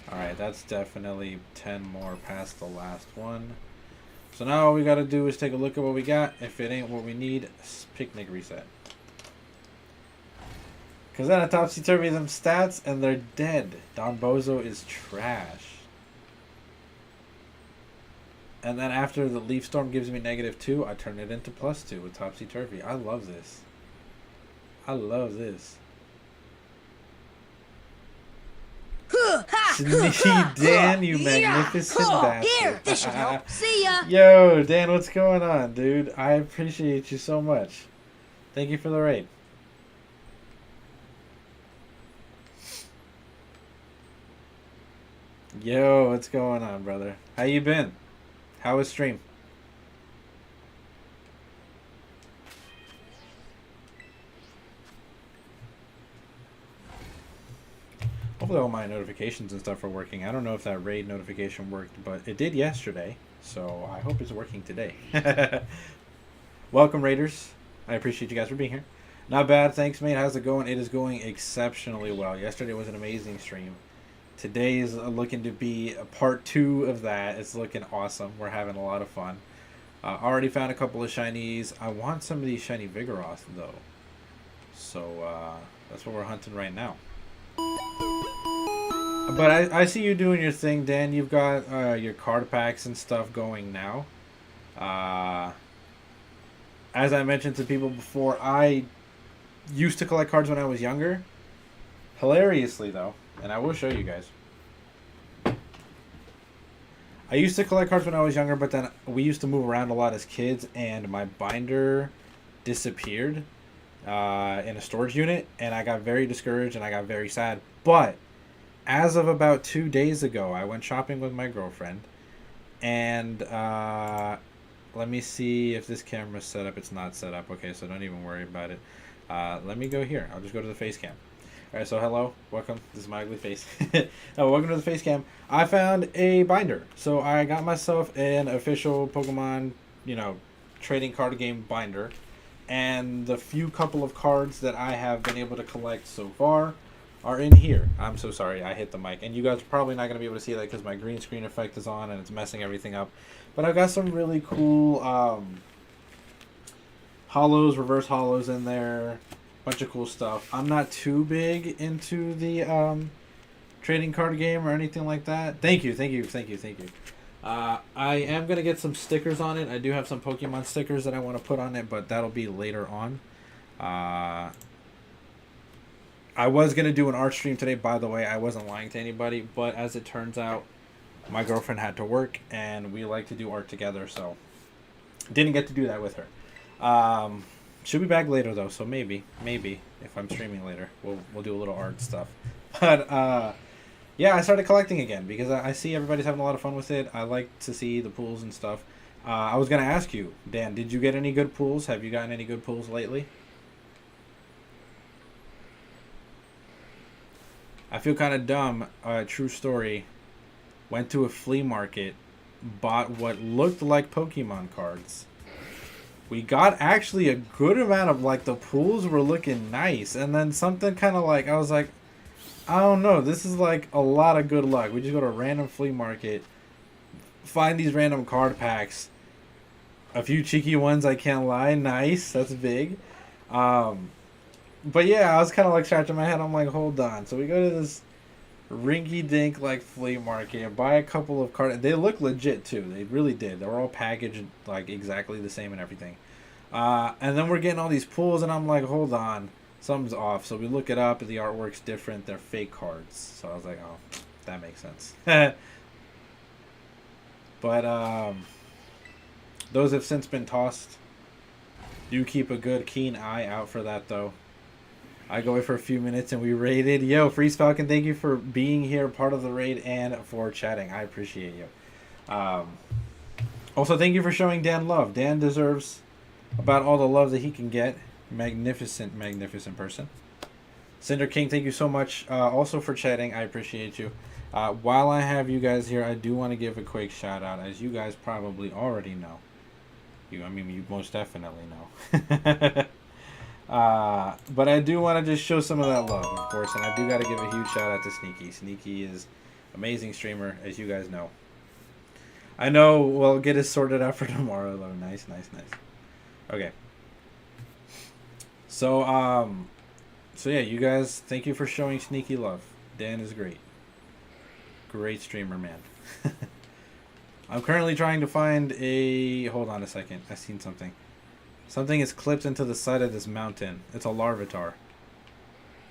Alright, that's definitely 10 more past the last one. So now all we got to do is take a look at what we got. If it ain't what we need, picnic reset. Because then I Topsy-Turvy them stats and they're dead. Don Bozo is trash. And then after the Leaf Storm gives me -2, I turn it into +2 with Topsy-Turvy. I love this. I love this. Sneaky Dan, you magnificent bastard. This should help. See ya. Yo, Dan, what's going on, dude? I appreciate you so much. Thank you for the raid. Yo, what's going on, brother? How you been? How was stream? Hopefully all my notifications and stuff are working. I don't know if that raid notification worked, but it did yesterday, so I hope it's working today. Welcome, Raiders. I appreciate you guys for being here. Not bad, thanks, mate. How's it going? It is going exceptionally well. Yesterday was an amazing stream. Today is looking to be a part 2 of that. It's looking awesome. We're having a lot of fun. Already found a couple of shinies. I want some of these shiny Vigoroth, though. So, that's what we're hunting right now. But I see you doing your thing, Dan. You've got your card packs and stuff going now. As I mentioned to people before, I used to collect cards when I was younger. Hilariously, though. And I will show you guys. I used to collect cards when I was younger, but then we used to move around a lot as kids, and my binder disappeared in a storage unit, and I got very discouraged and I got very sad. But as of about 2 days ago, I went shopping with my girlfriend, and let me see if this camera's set up. It's not set up. Okay, so don't even worry about it. Let me go here. I'll just go to the face cam. Alright, so hello, welcome. This is my ugly face. Welcome to the face cam. I found a binder. So I got myself an official Pokemon, trading card game binder. and the few couple of cards that I have been able to collect so far are in here. I'm so sorry, I hit the mic, and you guys are probably not going to be able to see that because my green screen effect is on and it's messing everything up. But I've got some really cool hollows, reverse hollows in there, bunch of cool stuff. I'm not too big into the trading card game or anything like that. Thank you. I am going to get some stickers on it. I do have some Pokemon stickers that I want to put on it, but that'll be later on. I was going to do an art stream today, by the way. I wasn't lying to anybody, but as it turns out, my girlfriend had to work, and we like to do art together, so didn't get to do that with her. Should be back later, though, so maybe, if I'm streaming later, we'll do a little art stuff. But, yeah, I started collecting again because I see everybody's having a lot of fun with it. I like to see the pools and stuff. I was going to ask you, Dan, did you get any good pools? Have you gotten any good pools lately? I feel kind of dumb. True story. Went to a flea market, bought what looked like Pokemon cards. We got actually a good amount of, like, the pools were looking nice. And then something kind of like, I was like, I don't know. This is like a lot of good luck. We just go to a random flea market, find these random card packs. A few cheeky ones, I can't lie. Nice. That's big. But yeah, I was kind of like scratching my head. I'm like, hold on. So we go to this rinky-dink like flea market and buy a couple of cards. They look legit too. They really did. They were all packaged like exactly the same and everything. And then we're getting all these pulls, and I'm like, hold on. Something's off. So we look it up, and the artwork's different. They're fake cards. So I was like, oh, that makes sense. But those have since been tossed. Do keep a good, keen eye out for that, though. I go away for a few minutes, and we raided. Yo, Freeze Falcon, thank you for being here, part of the raid, and for chatting. I appreciate you. Also, thank you for showing Dan love. Dan deserves about all the love that he can get. Magnificent person. Cinder King, thank you so much also for chatting. I appreciate you. While I have you guys here, I do want to give a quick shout out, as you guys probably already know. You most definitely know. But I do want to just show some of that love, of course, and I do got to give a huge shout out to Sneaky. Sneaky is amazing streamer, as you guys know. I know we'll get it sorted out for tomorrow, though. Nice. Okay. So yeah, you guys, thank you for showing Sneaky love. Dan is great. Great streamer, man. I'm currently trying to find a... Hold on a second. I seen something. Something is clipped into the side of this mountain. It's a Larvitar.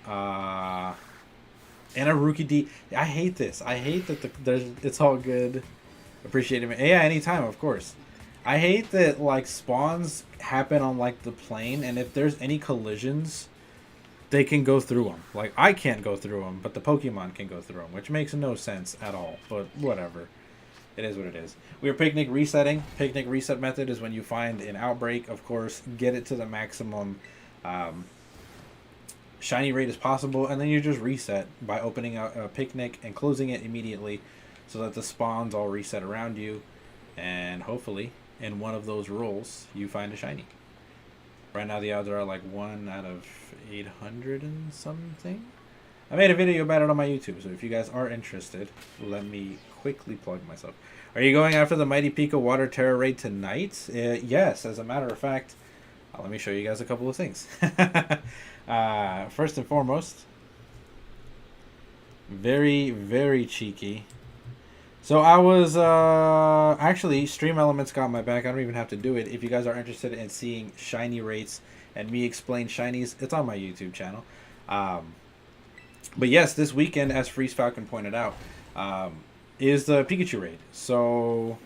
And a Rookie D. I hate this. I hate that it's all good. Appreciate it. Yeah, anytime, of course. I hate that, like, spawns happen on, like, the plane, and if there's any collisions, they can go through them. Like, I can't go through them, but the Pokemon can go through them, which makes no sense at all, but whatever. It is what it is. We are picnic resetting. Picnic reset method is when you find an outbreak, of course, get it to the maximum shiny rate as possible, and then you just reset by opening a picnic and closing it immediately so that the spawns all reset around you, and hopefully in one of those rolls you find a shiny. Right now the odds are like 1 out of 800 and something. I made a video about it on my YouTube, so if you guys are interested, let me quickly plug myself. Are you going after the Mighty Pika Water Terror raid tonight? Yes, as a matter of fact. Let me show you guys a couple of things. First and foremost, very cheeky. So I was, actually, Stream Elements got my back. I don't even have to do it. If you guys are interested in seeing shiny rates and me explain shinies, it's on my YouTube channel. But yes, this weekend, as Freeze Falcon pointed out, is the Pikachu raid. So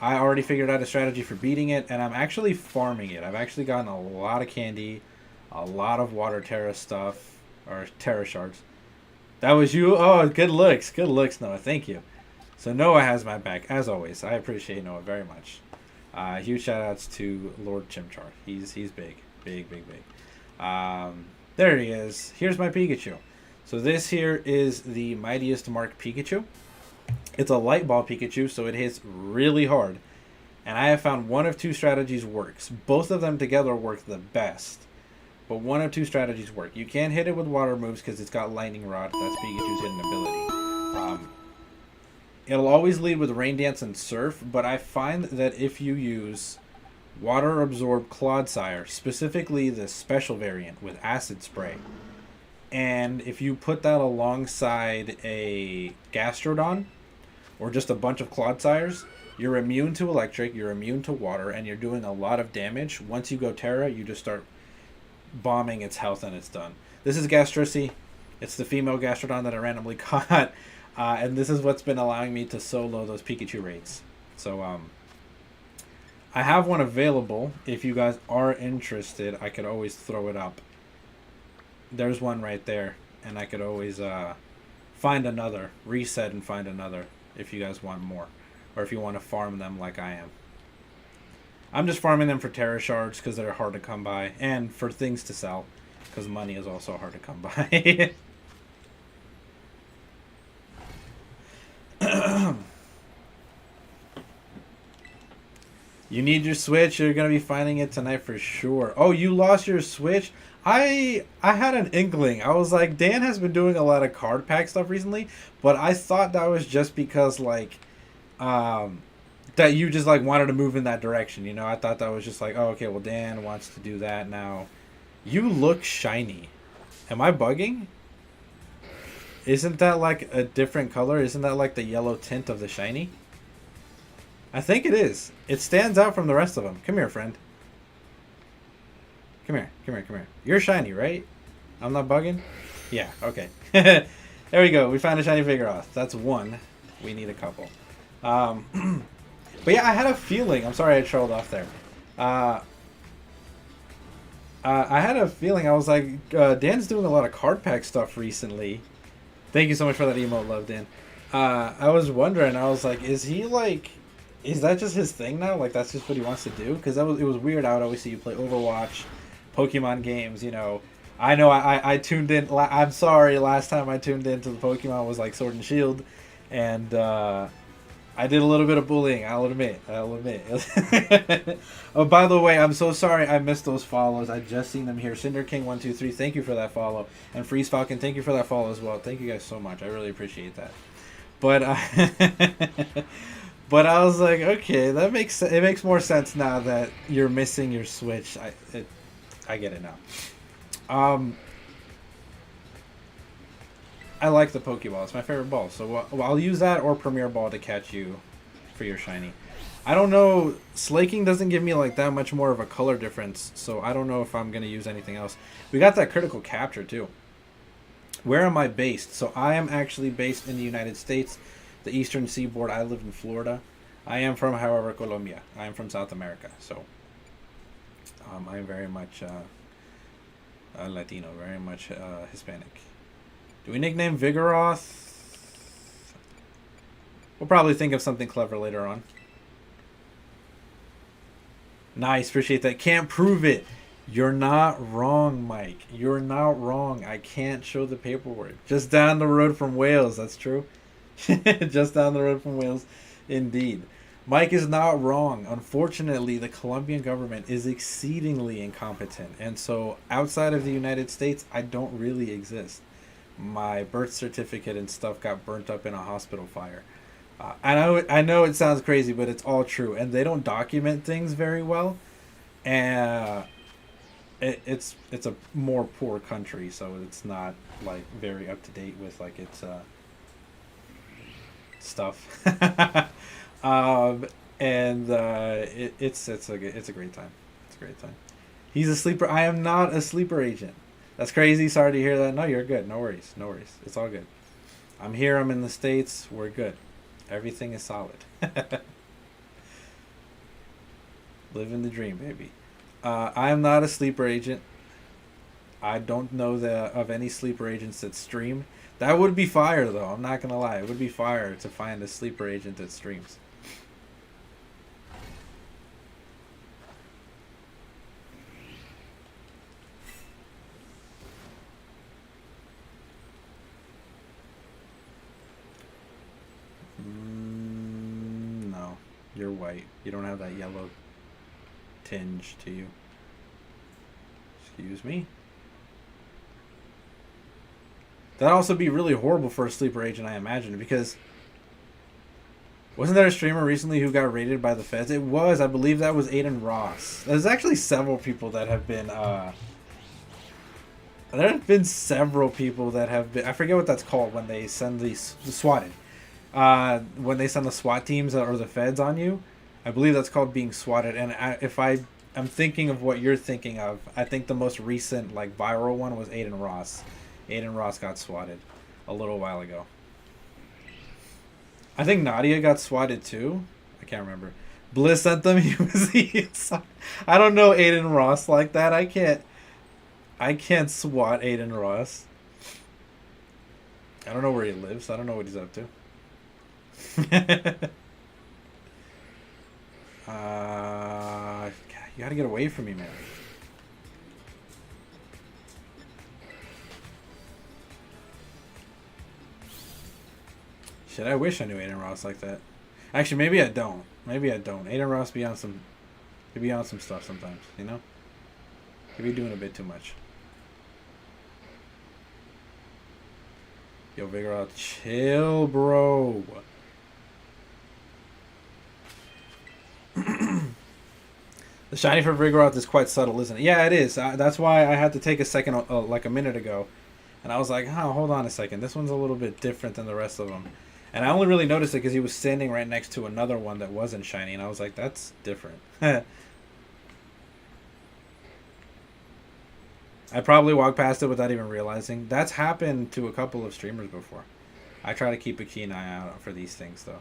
I already figured out a strategy for beating it, and I'm actually farming it. I've actually gotten a lot of candy, a lot of Water Terra stuff, or Terra Shards. That was you? Oh, good looks, Noah. Thank you. So Noah has my back, as always. I appreciate Noah very much. Huge shout-outs to Lord Chimchar. He's big. There he is. Here's my Pikachu. So this here is the Mightiest Mark Pikachu. It's a Light Ball Pikachu, so it hits really hard. And I have found one of two strategies works. Both of them together work the best. But one of two strategies work. You can't hit it with water moves because it's got Lightning Rod. That's Pikachu's hidden ability. It'll always lead with Rain Dance and Surf, but I find that if you use Water Absorb Clodsire, specifically the special variant with Acid Spray, and if you put that alongside a Gastrodon, or just a bunch of Clodsires, you're immune to electric, you're immune to water, and you're doing a lot of damage. Once you go Terra, you just start bombing its health and it's done. This is Gastrosi. It's the female Gastrodon that I randomly caught. And this is what's been allowing me to solo those Pikachu raids. So, I have one available. If you guys are interested, I could always throw it up. There's one right there. And I could always find another. Reset and find another if you guys want more. Or if you want to farm them like I am. I'm just farming them for Terra Shards because they're hard to come by. And for things to sell. Because money is also hard to come by. You need your Switch. You're going to be finding it tonight for sure. Oh, you lost your Switch? I had an inkling. I was like, Dan has been doing a lot of card pack stuff recently. But I thought that was just because, like... that you just like wanted to move in that direction, you know. I thought that was just like, oh, okay, well, Dan wants to do that now. You look shiny. Am I bugging? Isn't that like a different color? Isn't that like the yellow tint of the shiny? I think it is. It stands out from the rest of them. Come here, friend. Come here, come here, come here. You're shiny, right? I'm not bugging? Yeah, okay. There we go. We found a shiny Vigoroth. That's one. We need a couple. But yeah, I had a feeling. I'm sorry I trolled off there. I had a feeling. I was like, Dan's doing a lot of card pack stuff recently. Thank you so much for that emote, love, Dan. I was wondering. I was like, is he like, is that just his thing now? Like that's just what he wants to do? Because it was weird. I would always see you play Overwatch, Pokemon games. You know, I tuned in. I'm sorry. Last time I tuned into the Pokemon was like Sword and Shield, and I did a little bit of bullying. I'll admit. Oh, by the way, I'm so sorry I missed those follows. I just seen them here. Cinder King 123, thank you for that follow, and Freeze Falcon, thank you for that follow as well. Thank you guys so much. I really appreciate that. But but I was like, okay, that makes it makes more sense now that you're missing your Switch. I get it now. I like the Pokeball. It's my favorite ball. So I'll use that or Premier Ball to catch you for your shiny. I don't know. Slaking doesn't give me like that much more of a color difference. So I don't know if I'm going to use anything else. We got that critical capture too. Where am I based? So I am actually based in the United States, the Eastern Seaboard. I live in Florida. I am from, however, Colombia. I am from South America. So I am very much Latino, very much Hispanic. Do we nickname Vigoroth? We'll probably think of something clever later on. Nice, appreciate that. Can't prove it. You're not wrong, Mike. You're not wrong. I can't show the paperwork. Just down the road from Wales, that's true. Just down the road from Wales, indeed. Mike is not wrong. Unfortunately, the Colombian government is exceedingly incompetent. And so outside of the United States, I don't really exist. My birth certificate and stuff got burnt up in a hospital fire. I know it sounds crazy, but it's all true. And they don't document things very well. And it's a more poor country, so it's not like very up to date with like its stuff. It's a great time. It's a great time. He's a sleeper. I am not a sleeper agent. That's crazy. Sorry to hear that. No, you're good. No worries. No worries. It's all good. I'm here. I'm in the States. We're good. Everything is solid. Living the dream, baby. I am not a sleeper agent. I don't know of any sleeper agents that stream. That would be fire, though. I'm not going to lie. It would be fire to find a sleeper agent that streams. You're white. You don't have that yellow tinge to you. Excuse me. That'd also be really horrible for a sleeper agent, I imagine, because wasn't there a streamer recently who got raided by the feds? It was, I believe that was Aiden Ross. There's actually several people that have been, there have been several people that have been, I forget what that's called when they send the swatted. When they send the SWAT teams or the feds on you, I believe that's called being swatted. And I'm thinking of what you're thinking of, I think the most recent, like, viral one was Aiden Ross. Aiden Ross got swatted a little while ago. I think Nadia got swatted too. I can't remember. Bliss sent them. I don't know Aiden Ross like that. I can't swat Aiden Ross. I don't know where he lives. I don't know what he's up to. You gotta get away from me, man. Shit, I wish I knew Aiden Ross like that. Actually, maybe I don't. Maybe I don't. Aiden Ross be on some stuff sometimes, you know? He be doing a bit too much. Yo, Vigoroth, chill, bro. The shiny for Vigoroth is quite subtle, isn't it? Yeah, it is. That's why I had to take a second, like a minute ago. And I was like, oh, hold on a second. This one's a little bit different than the rest of them. And I only really noticed it because he was standing right next to another one that wasn't shiny. And I was like, that's different. I probably walked past it without even realizing. That's happened to a couple of streamers before. I try to keep a keen eye out for these things, though.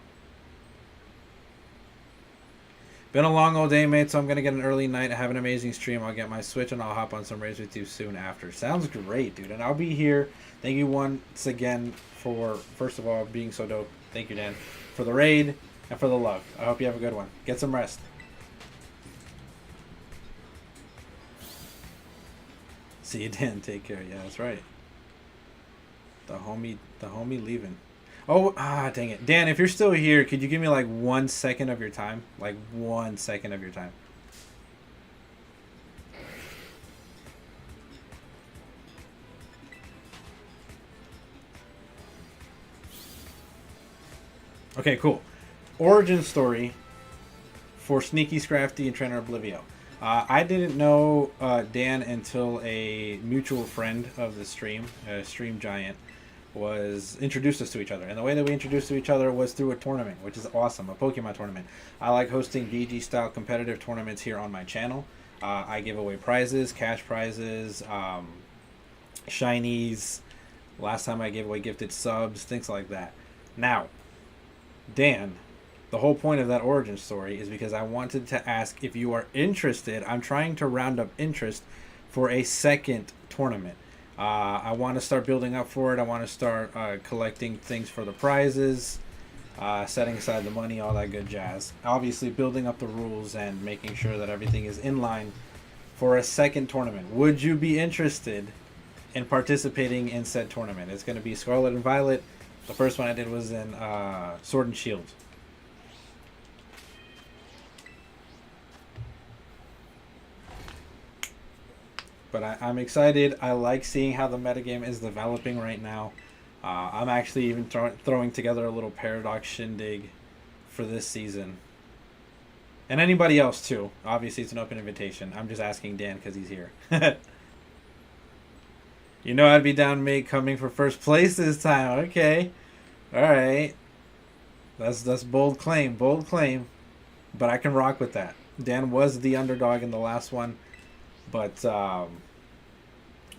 Been a long old day, mate, so I'm going to get an early night. Have an amazing stream. I'll get my Switch, and I'll hop on some raids with you soon after. Sounds great, dude. And I'll be here. Thank you once again for, first of all, being so dope. Thank you, Dan, for the raid and for the love. I hope you have a good one. Get some rest. See you, Dan. Take care. Yeah, that's right. The homie leaving. Oh, dang it. Dan, if you're still here, could you give me like 1 second of your time? Like 1 second of your time. Okay, cool. Origin story for Sneaky Scrafty and Trainer Oblivio. I didn't know Dan until a mutual friend of the stream, Stream Giant, was introduced us to each other. And the way that we introduced to each other was through a tournament, which is awesome, a Pokemon tournament. I like hosting VG style competitive tournaments here on my channel. I give away prizes, cash prizes, shinies. Last time I gave away gifted subs, things like that. Now, Dan, the whole point of that origin story is because I wanted to ask if you are interested. I'm trying to round up interest for a second tournament. I want to start building up for it. I want to start collecting things for the prizes, setting aside the money, all that good jazz. Obviously, building up the rules and making sure that everything is in line for a second tournament. Would you be interested in participating in said tournament? It's going to be Scarlet and Violet. The first one I did was in Sword and Shield. But I'm excited. I like seeing how the metagame is developing right now. I'm actually even throwing together a little Paradox shindig for this season. And anybody else, too. Obviously, it's an open invitation. I'm just asking Dan because he's here. You know I'd be down, mate, coming for first place this time. Okay. All right. That's bold claim. Bold claim. But I can rock with that. Dan was the underdog in the last one. But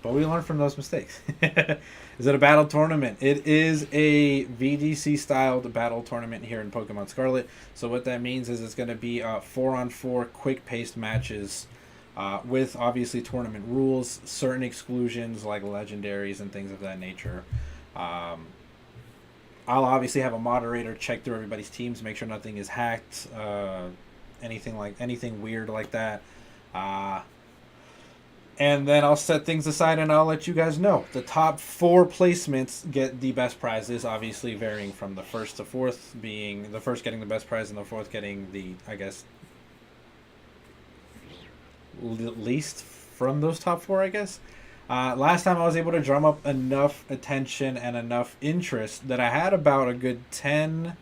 we learn from those mistakes. Is it a battle tournament? It is a VGC-styled battle tournament here in Pokemon Scarlet. So what that means is it's going to be 4-on-4 quick-paced matches with, obviously, tournament rules, certain exclusions like legendaries and things of that nature. I'll obviously have a moderator check through everybody's teams, make sure nothing is hacked, anything weird like that. And then I'll set things aside and I'll let you guys know. The top 4 placements get the best prizes, obviously varying from the first to fourth, being the first getting the best prize and the fourth getting the, I guess, least from those top 4, I guess. Last time I was able to drum up enough attention and enough interest that I had about a good 10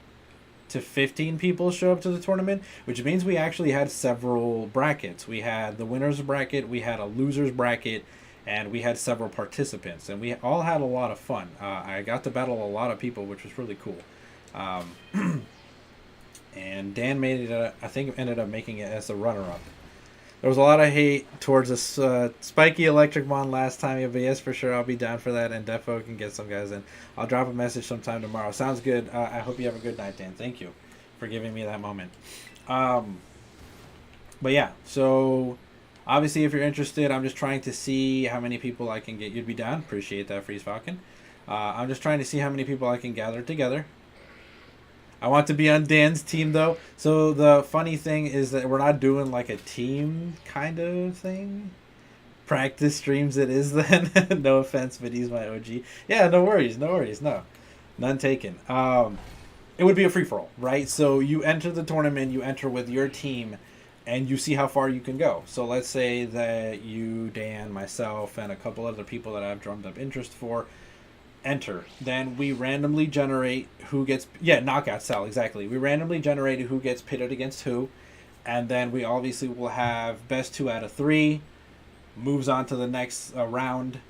to 15 people show up to the tournament, which means we actually had several brackets. We had the winner's bracket, we had a loser's bracket, and we had several participants, and we all had a lot of fun. I got to battle a lot of people, which was really cool. And Dan made it, I think ended up making it as the runner-up. There was a lot of hate towards this spiky electric mon last time, but yes, for sure, I'll be down for that, and defo can get some guys in. I'll drop a message sometime tomorrow. Sounds good. I hope you have a good night, Dan. Thank you for giving me that moment. But yeah, so obviously, if you're interested, I'm just trying to see how many people I can get. You'd be down. Appreciate that, Freeze Falcon. I'm just trying to see how many people I can gather together. I want to be on Dan's team, though. So the funny thing is that we're not doing like a team kind of thing. Practice streams it is then. No offense, but he's my OG. Yeah, no worries. No. None taken. It would be a free-for-all, right? So you enter the tournament, you enter with your team, and you see how far you can go. So let's say that you, Dan, myself, and a couple other people that I've drummed up interest for enter. Then we randomly generate who gets knockout style, exactly. We randomly generate who gets pitted against who, and then we obviously will have best 2 out of 3 moves on to the next round.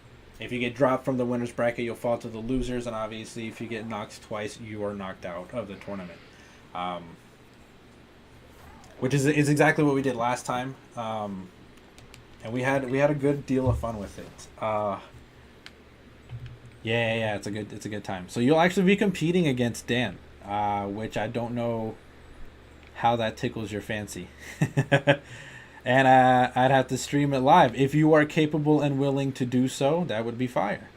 If you get dropped from the winner's bracket, you'll fall to the losers, and obviously if you get knocked twice, you are knocked out of the tournament. Which is exactly what we did last time, and we had a good deal of fun with it. Yeah, it's a good time. So you'll actually be competing against Dan, which I don't know how that tickles your fancy. And I'd have to stream it live. If you are capable and willing to do so, that would be fire.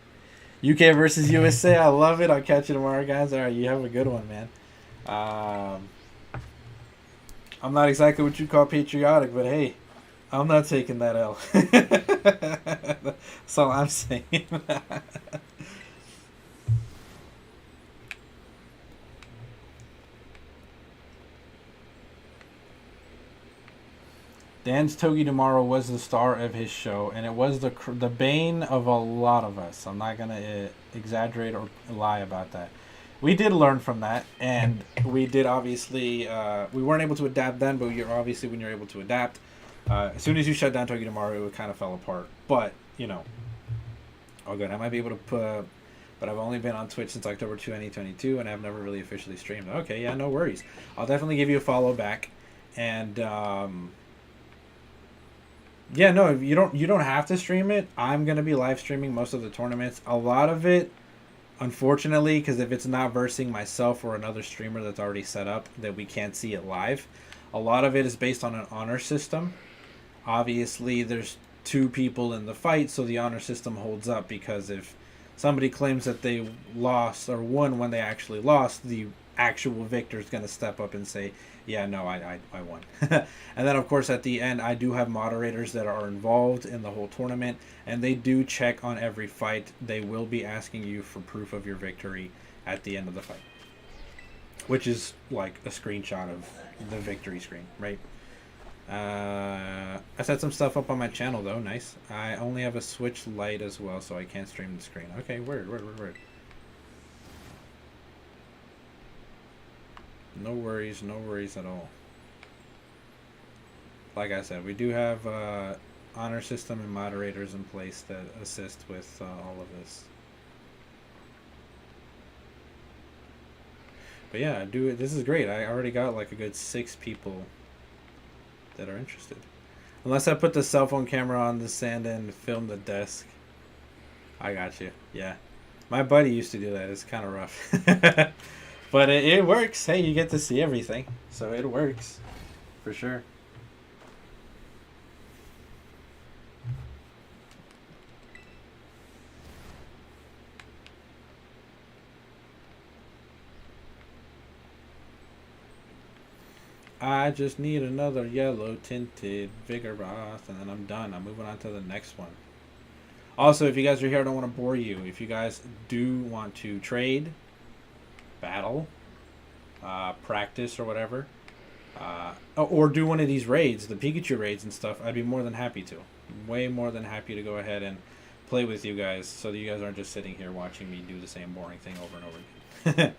UK versus USA, I love it. I'll catch you tomorrow, guys. All right, you have a good one, man. I'm not exactly what you call patriotic, but hey, I'm not taking that L. That's all I'm saying. Dan's Togi tomorrow was the star of his show, and it was the bane of a lot of us. I'm not going to exaggerate or lie about that. We did learn from that, and we did obviously, we weren't able to adapt then, but you're obviously when you're able to adapt, as soon as you shut down Togi tomorrow, it kind of fell apart. But, all good. I might be able to put, but I've only been on Twitch since October 2022, and I've never really officially streamed. Okay, yeah, no worries. I'll definitely give you a follow back, and, yeah, no, you don't have to stream it. I'm going to be live streaming most of the tournaments. A lot of it, unfortunately, because if it's not versing myself or another streamer that's already set up, that we can't see it live. A lot of it is based on an honor system. Obviously, there's 2 people in the fight, so the honor system holds up, because if somebody claims that they lost or won when they actually lost, the actual victor is going to step up and say, yeah, no, I won. And then, of course, at the end, I do have moderators that are involved in the whole tournament, and they do check on every fight. They will be asking you for proof of your victory at the end of the fight, which is like a screenshot of the victory screen, right? I set some stuff up on my channel, though. Nice. I only have a Switch Lite as well, so I can't stream the screen. Okay, word. No worries at all. Like I said, we do have honor system and moderators in place that assist with all of this. But yeah, this is great. I already got like a good 6 people that are interested. Unless I put the cell phone camera on the stand and film the desk. I got you. Yeah. My buddy used to do that. It's kind of rough. But it works. Hey, you get to see everything. So it works. For sure. I just need another yellow tinted Vigoroth, and then I'm done. I'm moving on to the next one. Also, if you guys are here, I don't want to bore you. If you guys do want to trade, battle, practice, or whatever, or do one of these raids, the Pikachu raids and stuff, I'd be more than happy to. Way more than happy to go ahead and play with you guys so that you guys aren't just sitting here watching me do the same boring thing over and over again.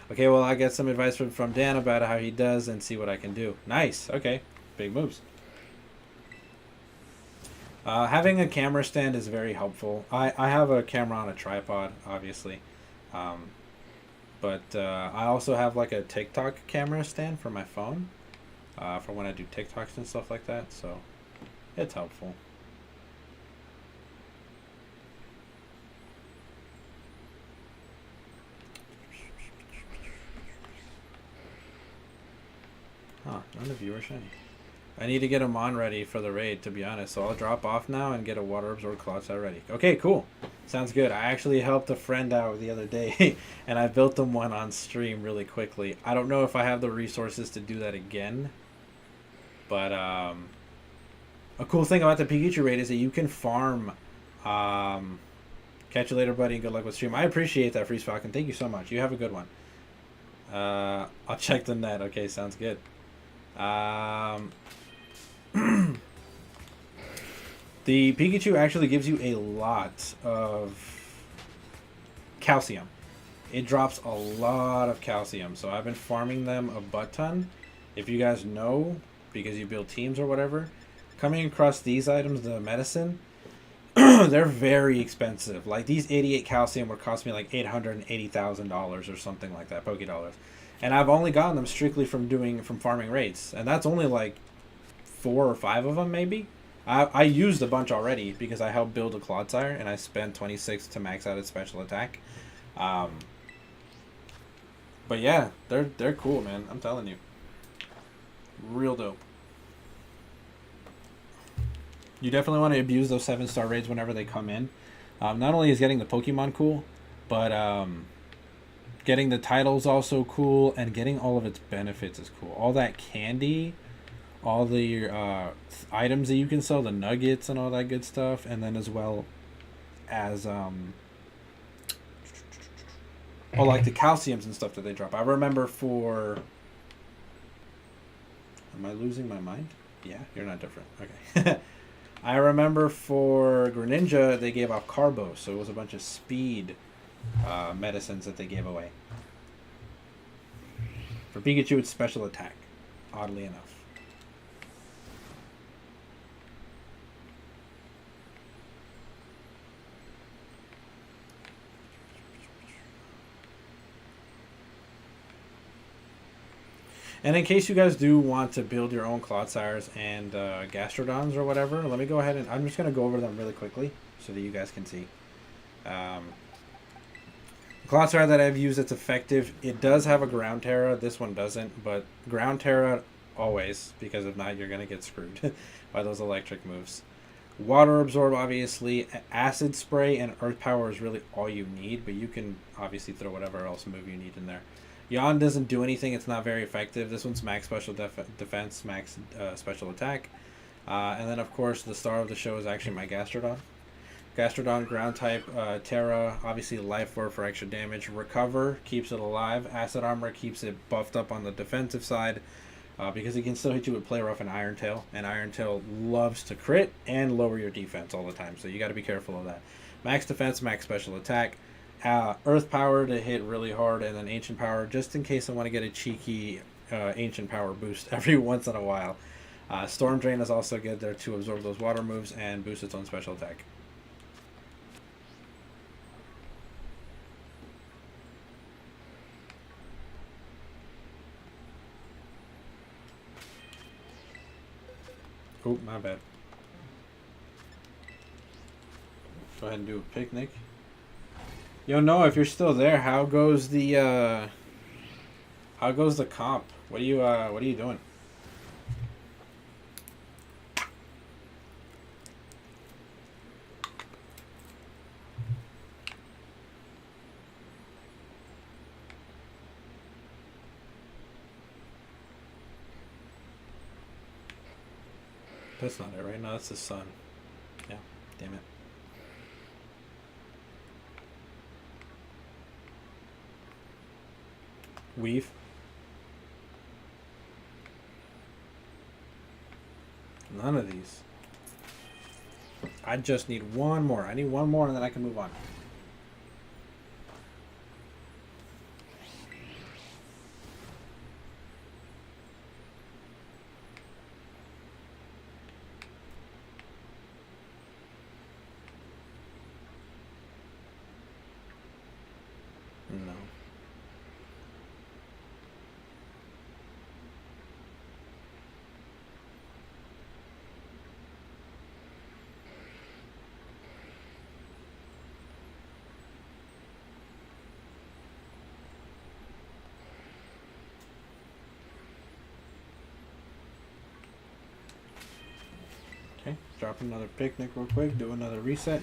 Okay, well, I get some advice from Dan about how he does and see what I can do. Nice. Okay. Big moves. Having a camera stand is very helpful. I have a camera on a tripod, obviously. But I also have like a TikTok camera stand for my phone. For when I do TikToks and stuff like that. So it's helpful. Huh, none of you are shiny. I need to get a Mon ready for the raid, to be honest. So I'll drop off now and get a Water Absorb Clodsire ready. Okay, cool. Sounds good. I actually helped a friend out the other day, and I built them one on stream really quickly. I don't know if I have the resources to do that again. But a cool thing about the Pikachu raid is that you can farm. Catch you later, buddy, and good luck with stream. I appreciate that, Freeze Falcon. Thank you so much. You have a good one. I'll check the net. Okay, sounds good. The Pikachu actually gives you a lot of calcium. It drops a lot of calcium, so I've been farming them a butt ton. If you guys know, because you build teams or whatever, coming across these items, the medicine, they're very expensive. Like these 88 calcium would cost me like $880,000 or something like that, Poké Dollars. And I've only gotten them strictly from farming raids, and that's only like 4 or 5 of them maybe. I used a bunch already because I helped build a Clodsire and I spent 26 to max out its special attack. But yeah, they're cool, man. I'm telling you, real dope. You definitely want to abuse those 7-star raids whenever they come in. Not only is getting the Pokemon cool, but getting the titles also cool, and getting all of its benefits is cool. All that candy, all the items that you can sell, the nuggets and all that good stuff, and then as well as like the calciums and stuff that they drop. I remember for... Am I losing my mind? Yeah, you're not different. Okay. I remember for Greninja, they gave off Carbo, so it was a bunch of speed medicines that they gave away. For Pikachu, it's special attack, oddly enough. And in case you guys do want to build your own Clodsires and Gastrodons or whatever, let me go ahead and I'm just going to go over them really quickly so that you guys can see. The Clodsire that I've used that's effective, it does have a Ground Terra. This one doesn't, but Ground Terra always, because if not, you're going to get screwed by those electric moves. Water Absorb, obviously. Acid Spray and Earth Power is really all you need, but you can obviously throw whatever else move you need in there. Yawn doesn't do anything. It's not very effective. This one's max special defense, max special attack. And then, of course, the star of the show is actually my Gastrodon. Gastrodon, ground type, Terra, obviously Life Orb for extra damage. Recover keeps it alive. Acid Armor keeps it buffed up on the defensive side because it can still hit you with Play Rough and Iron Tail. And Iron Tail loves to crit and lower your defense all the time, so you got to be careful of that. Max defense, max special attack. Earth Power to hit really hard, and then Ancient Power just in case I want to get a cheeky Ancient Power boost every once in a while. Storm Drain is also good there to absorb those water moves and boost its own special attack. Oh, my bad. Go ahead and do a picnic. Yo, Noah, if you're still there, how goes the comp? What are you doing? That's not it, right? No, that's the sun. Yeah, damn it. Weave. None of these. I just need one more. I need one more and then I can move on. No. Okay, drop another picnic real quick, do another reset.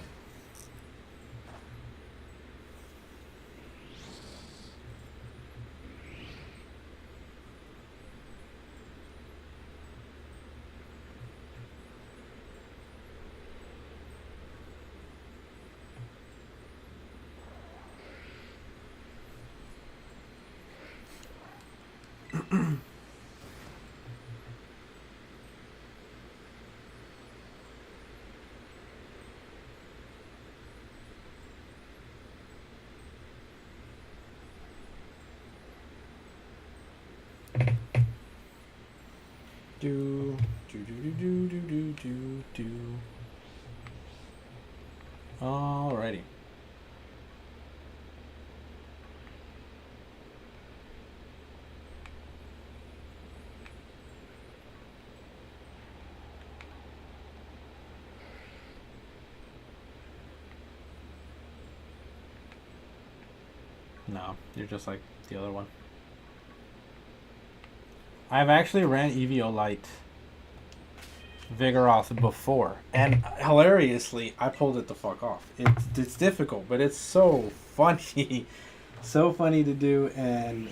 Do do do do do do do do. Alrighty. No, you're just like the other one. I've actually ran Eviolite Vigoroth before, and hilariously, I pulled it the fuck off. It's difficult, but it's so funny, so funny to do, and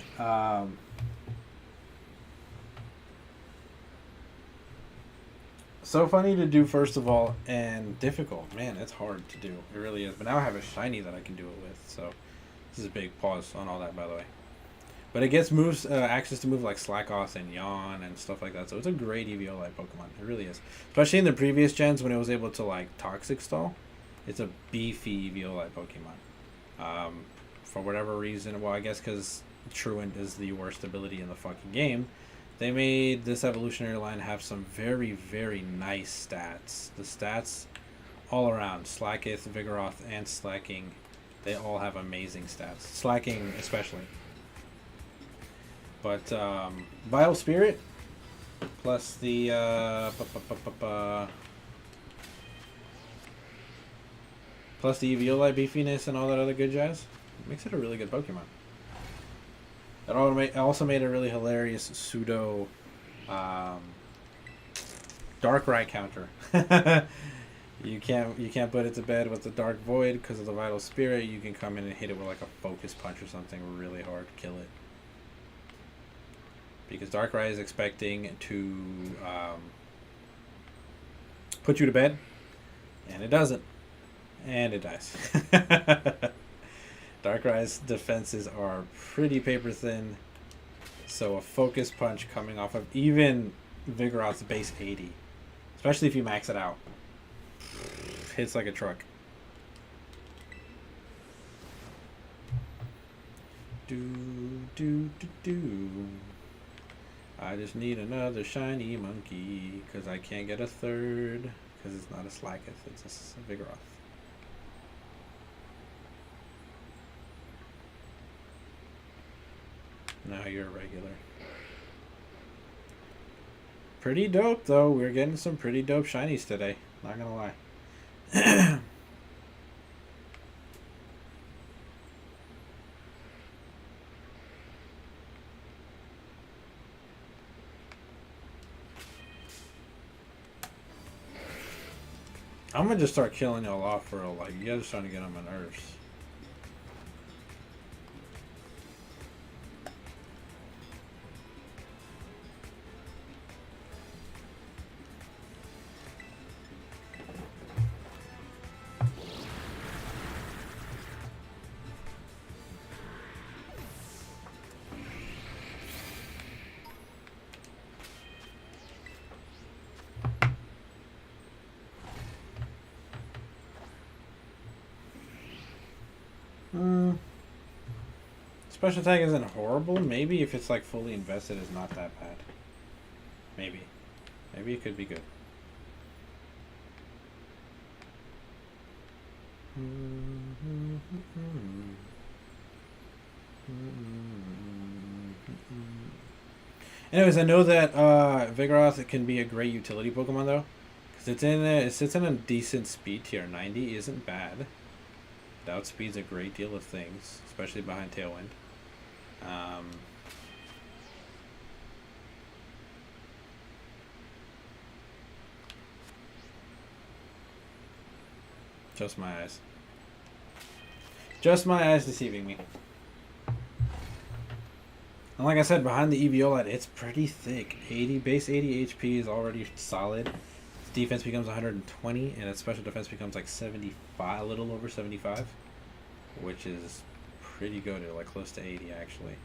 so funny to do first of all, and difficult. Man, it's hard to do. It really is. But now I have a shiny that I can do it with, so this is a big pause on all that, by the way. But it gets moves, access to move like Slackoth and Yawn and stuff like that. So it's a great Eviolite Pokemon. It really is. Especially in the previous gens when it was able to like Toxic Stall. It's a beefy Eviolite Pokemon. For whatever reason, well, I guess because Truant is the worst ability in the fucking game, they made this evolutionary line have some very, very nice stats. The stats all around, Slackith, Vigoroth, and Slacking, they all have amazing stats. Slacking especially. But Vital Spirit plus the plus the Eviolite beefiness and all that other good jazz makes it a really good Pokemon. It also made a really hilarious pseudo Darkrai counter. You can't put it to bed with the Dark Void because of the Vital Spirit. You can come in and hit it with like a Focus Punch or something really hard to kill it. Because Darkrai is expecting to put you to bed, and it doesn't, and it dies. Darkrai's defenses are pretty paper thin, so a Focus Punch coming off of even Vigoroth's base 80, especially if you max it out, hits like a truck. Do do do do. I just need another shiny monkey because I can't get a third because it's not a Slackith, it's a Vigoroth. Now you're a regular. Pretty dope though. We're getting some pretty dope shinies today. Not gonna lie. I'm gonna just start killing y'all off for real. Like, you guys are starting to get on my nerves. special attack isn't horrible. Maybe if it's like fully invested, it's not that bad. Maybe. Maybe it could be good. Anyways, I know that Vigoroth can be a great utility Pokemon though, because it sits in a decent speed tier. 90 isn't bad. It outspeeds a great deal of things, especially behind Tailwind. Just my eyes. Just my eyes deceiving me. And like I said, behind the Eviolite, it's pretty thick. Base 80 HP is already solid. Its defense becomes 120, and its special defense becomes like 75, a little over 75, which is pretty good, like close to 80 actually.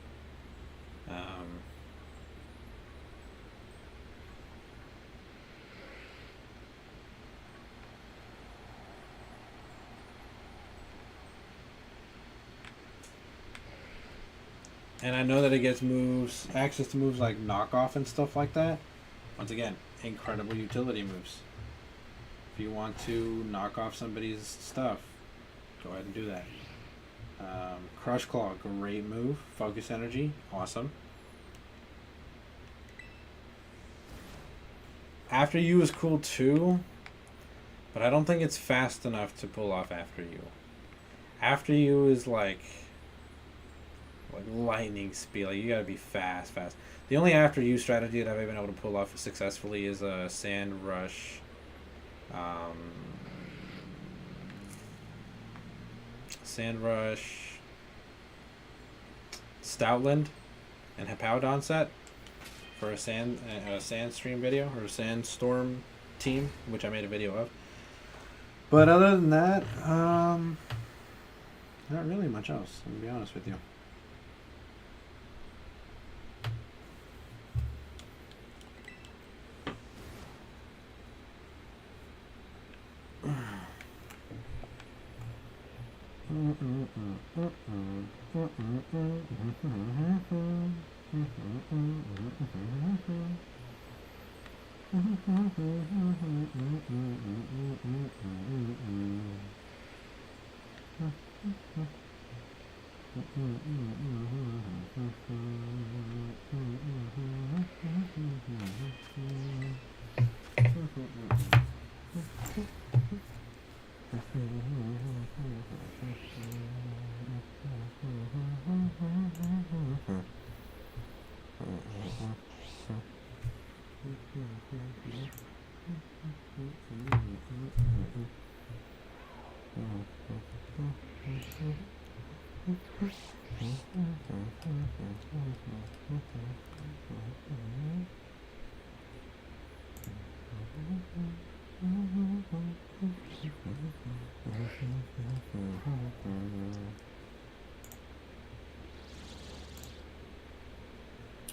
And I know that it gets access to moves like knockoff and stuff like that. Once again, incredible utility moves. If you want to knock off somebody's stuff, go ahead and do that. Crush Claw, great move. Focus Energy, awesome. After You is cool too, but I don't think it's fast enough to pull off After You. After You is like lightning speed. Like, you gotta be fast. The only After You strategy that I've been able to pull off successfully is a Sand Rush. Sand Rush, Stoutland, and Hippowdon set for a Sandstream video, or a Sandstorm team, which I made a video of. But other than that, not really much else, I'm gonna be honest with you.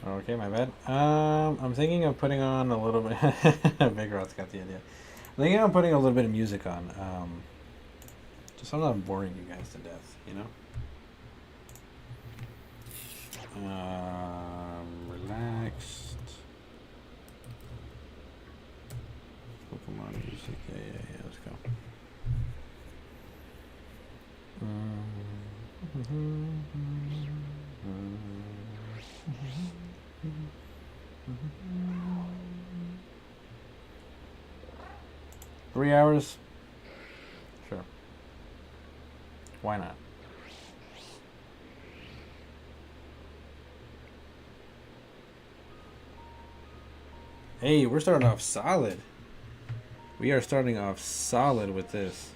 Okay, my bad. I'm thinking of putting on a little bit. Vigoroth's got the idea. I'm thinking of putting a little bit of music on. Just so I'm not boring you guys to death, you know? Relaxed. Pokemon music. Yeah, let's go. Three hours? Sure. Why not? Hey, we're starting off solid. We are starting off solid with this.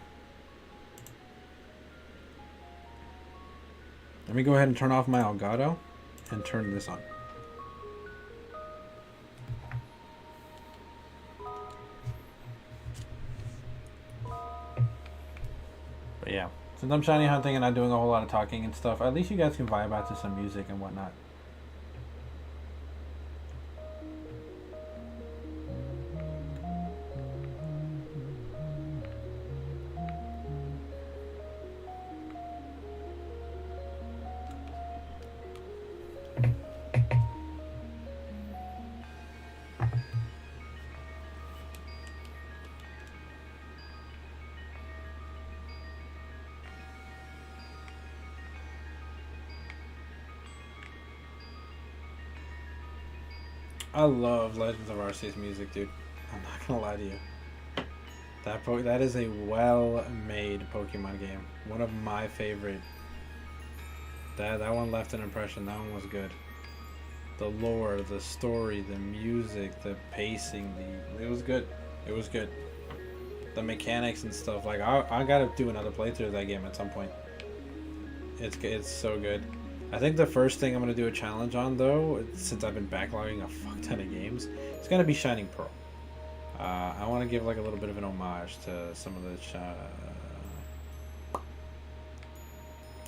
Let me go ahead and turn off my Elgato and turn this on. But yeah, since I'm shiny hunting and not doing a whole lot of talking and stuff, at least you guys can vibe out to some music and whatnot. I love Legends of Arceus music, dude. I'm not gonna lie to you. That is a well-made Pokemon game. One of my favorite. That one left an impression. That one was good. The lore, the story, the music, the pacing, it was good. It was good. The mechanics and stuff. Like I gotta do another playthrough of that game at some point. It's so good. I think the first thing I'm gonna do a challenge on though, since I've been backlogging a fuck ton of games, it's gonna be Shining Pearl. I want to give like a little bit of an homage to some of the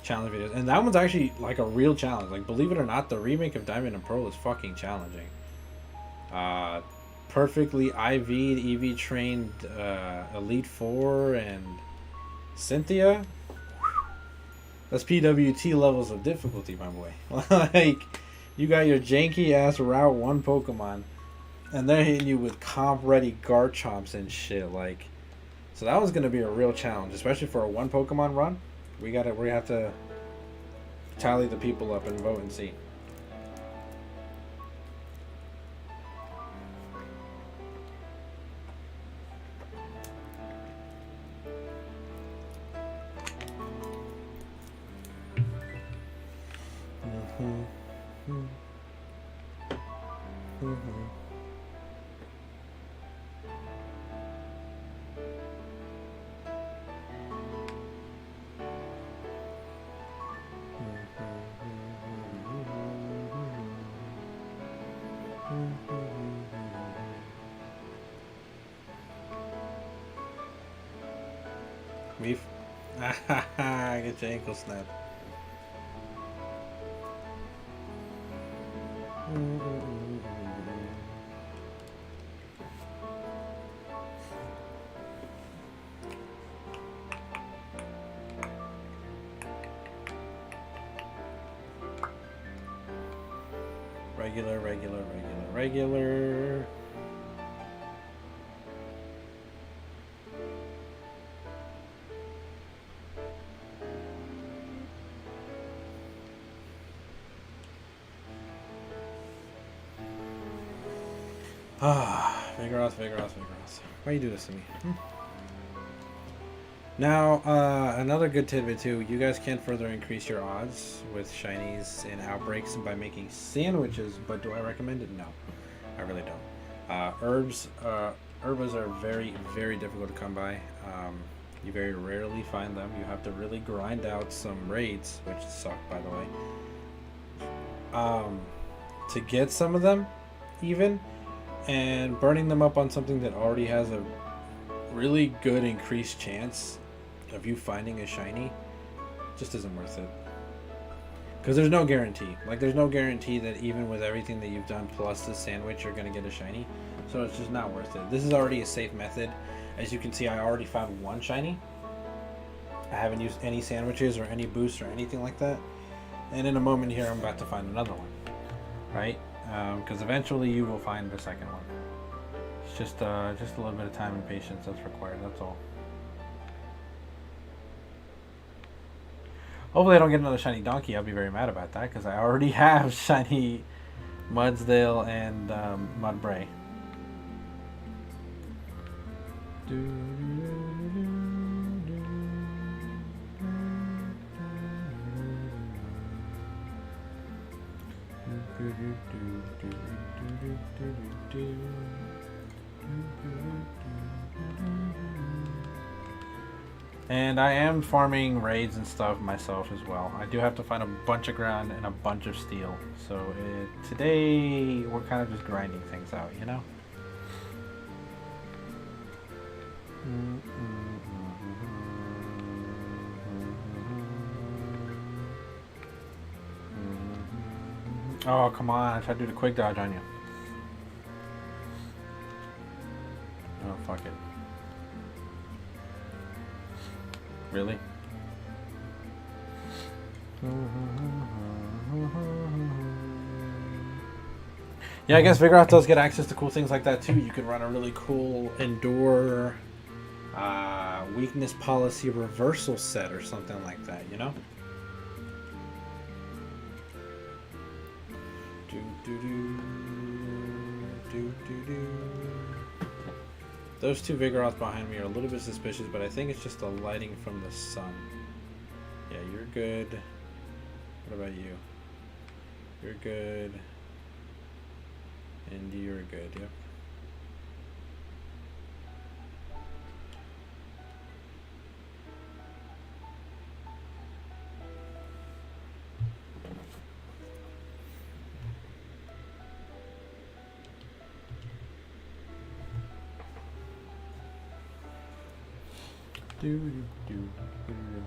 challenge videos, and that one's actually like a real challenge. Like, believe it or not, the remake of Diamond and Pearl is fucking challenging. Perfectly IV'd, EV trained Elite Four and Cynthia. That's PWT levels of difficulty, my boy. Like, you got your janky ass Route 1 Pokemon, and they're hitting you with comp ready Garchomps and shit. Like, so that was gonna be a real challenge, especially for a one Pokemon run. We have to tally the people up and vote and see. We've get your ankle snapped. Regular. Vigoroth. Why you do this to me? Now, another good tidbit too. You guys can further increase your odds with shinies and outbreaks by making sandwiches, but do I recommend it? No, I really don't. Herbs are very, very difficult to come by. You very rarely find them. You have to really grind out some raids, which suck, by the way, to get some of them, even. And burning them up on something that already has a really good increased chance of you finding a shiny just isn't worth it. Because there's no guarantee. Like, there's no guarantee that even with everything that you've done plus the sandwich, you're going to get a shiny. So it's just not worth it. This is already a safe method. As you can see, I already found one shiny. I haven't used any sandwiches or any boosts or anything like that. And in a moment here, I'm about to find another one. Right? Because eventually you will find the second one. It's just a little bit of time and patience that's required, that's all. Hopefully I don't get another shiny donkey. I'll be very mad about that, because I already have shiny Mudsdale and Mudbray. And I am farming raids and stuff myself as well. I do have to find a bunch of ground and a bunch of steel. So today we're kind of just grinding things out, you know? Oh, come on. I tried to do the quick dodge on you. Oh, fuck it. Really? Yeah, I guess Vigoroth does get access to cool things like that too. You can run a really cool Endure weakness policy reversal set or something like that, you know? Those two Vigoroths behind me are a little bit suspicious, but I think it's just the lighting from the sun. Yeah, you're good. What about you? You're good. And you're good, yep. Do, do, do, do, do.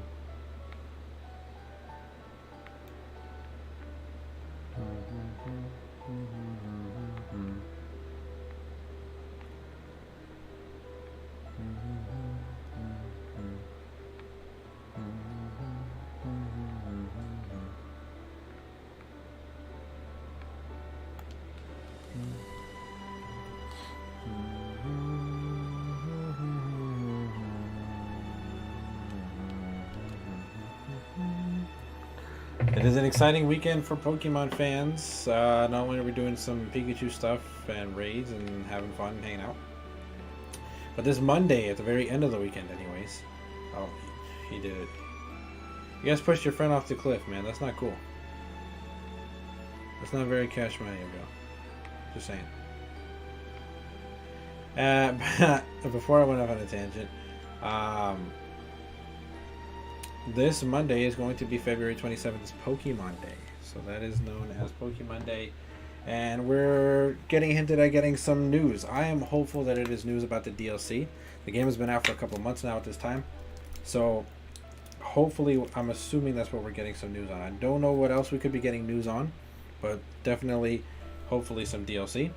It is an exciting weekend for Pokemon fans. Not only are we doing some Pikachu stuff and raids and having fun and hanging out, but this Monday at the very end of the weekend anyways. Oh, he did it. You guys pushed your friend off the cliff, man. That's not cool. That's not very Cash Money ago. Just saying. Before I went off on a tangent, this Monday is going to be February 27th. It's Pokemon Day. So that is known as Pokemon Day. And we're getting hinted at getting some news. I am hopeful that it is news about the DLC. The game has been out for a couple months now at this time. So hopefully, I'm assuming that's what we're getting some news on. I don't know what else we could be getting news on, but definitely, hopefully some DLC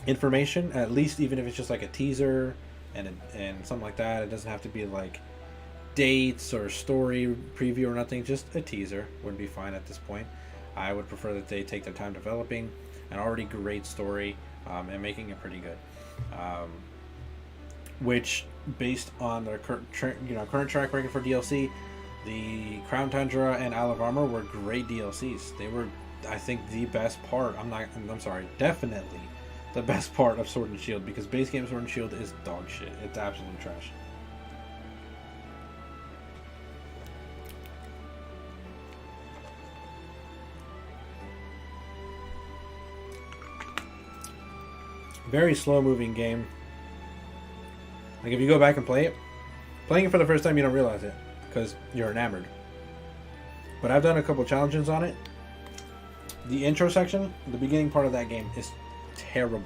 information, at least, even if it's just like a teaser and something like that. It doesn't have to be like dates or story preview or nothing. Just a teaser would be fine at this point. I would prefer that they take their time developing an already great story and making it pretty good, which based on their current track record for DLC, the Crown Tundra and Isle of Armor were great DLCs. They were, I think, the best part. Definitely the best part of Sword and Shield, because base game Sword and Shield is dog shit. It's absolute trash. Very slow moving game. Like, if you go back and play it, playing it for the first time, you don't realize it because you're enamored. But I've done a couple challenges on it. The intro section, the beginning part of that game, is terrible.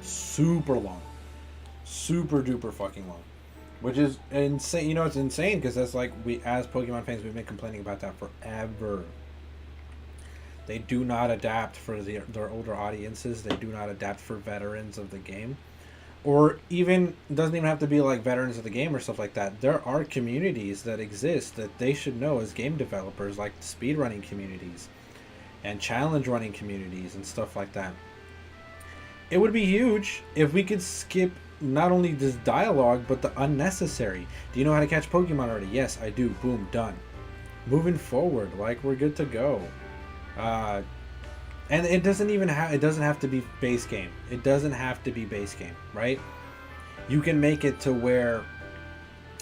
Super long. Super duper fucking long. Which is insane. You know, it's insane because that's like, we as Pokemon fans, we've been complaining about that forever. They do not adapt for their older audiences. They do not adapt for veterans of the game. Or even, it doesn't even have to be like veterans of the game or stuff like that. There are communities that exist that they should know as game developers, like speedrunning communities and challenge running communities and stuff like that. It would be huge if we could skip not only this dialogue, but the unnecessary. Do you know how to catch Pokemon already? Yes, I do. Boom, done. Moving forward, like, we're good to go. And it doesn't have to be base game. It doesn't have to be base game, right? You can make it to where,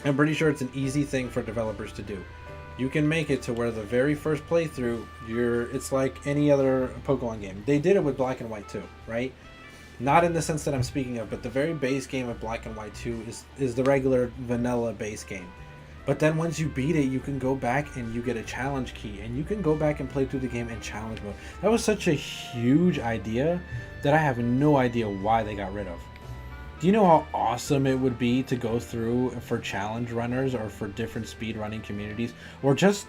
I'm pretty sure it's an easy thing for developers to do. You can make it to where the very first playthrough, it's like any other Pokemon game. They did it with Black and White 2, right? Not in the sense that I'm speaking of, but the very base game of Black and White 2 is the regular vanilla base game. But then once you beat it, you can go back and you get a challenge key, and you can go back and play through the game in challenge mode. That was such a huge idea that I have no idea why they got rid of. Do you know how awesome it would be to go through for challenge runners or for different speedrunning communities, or just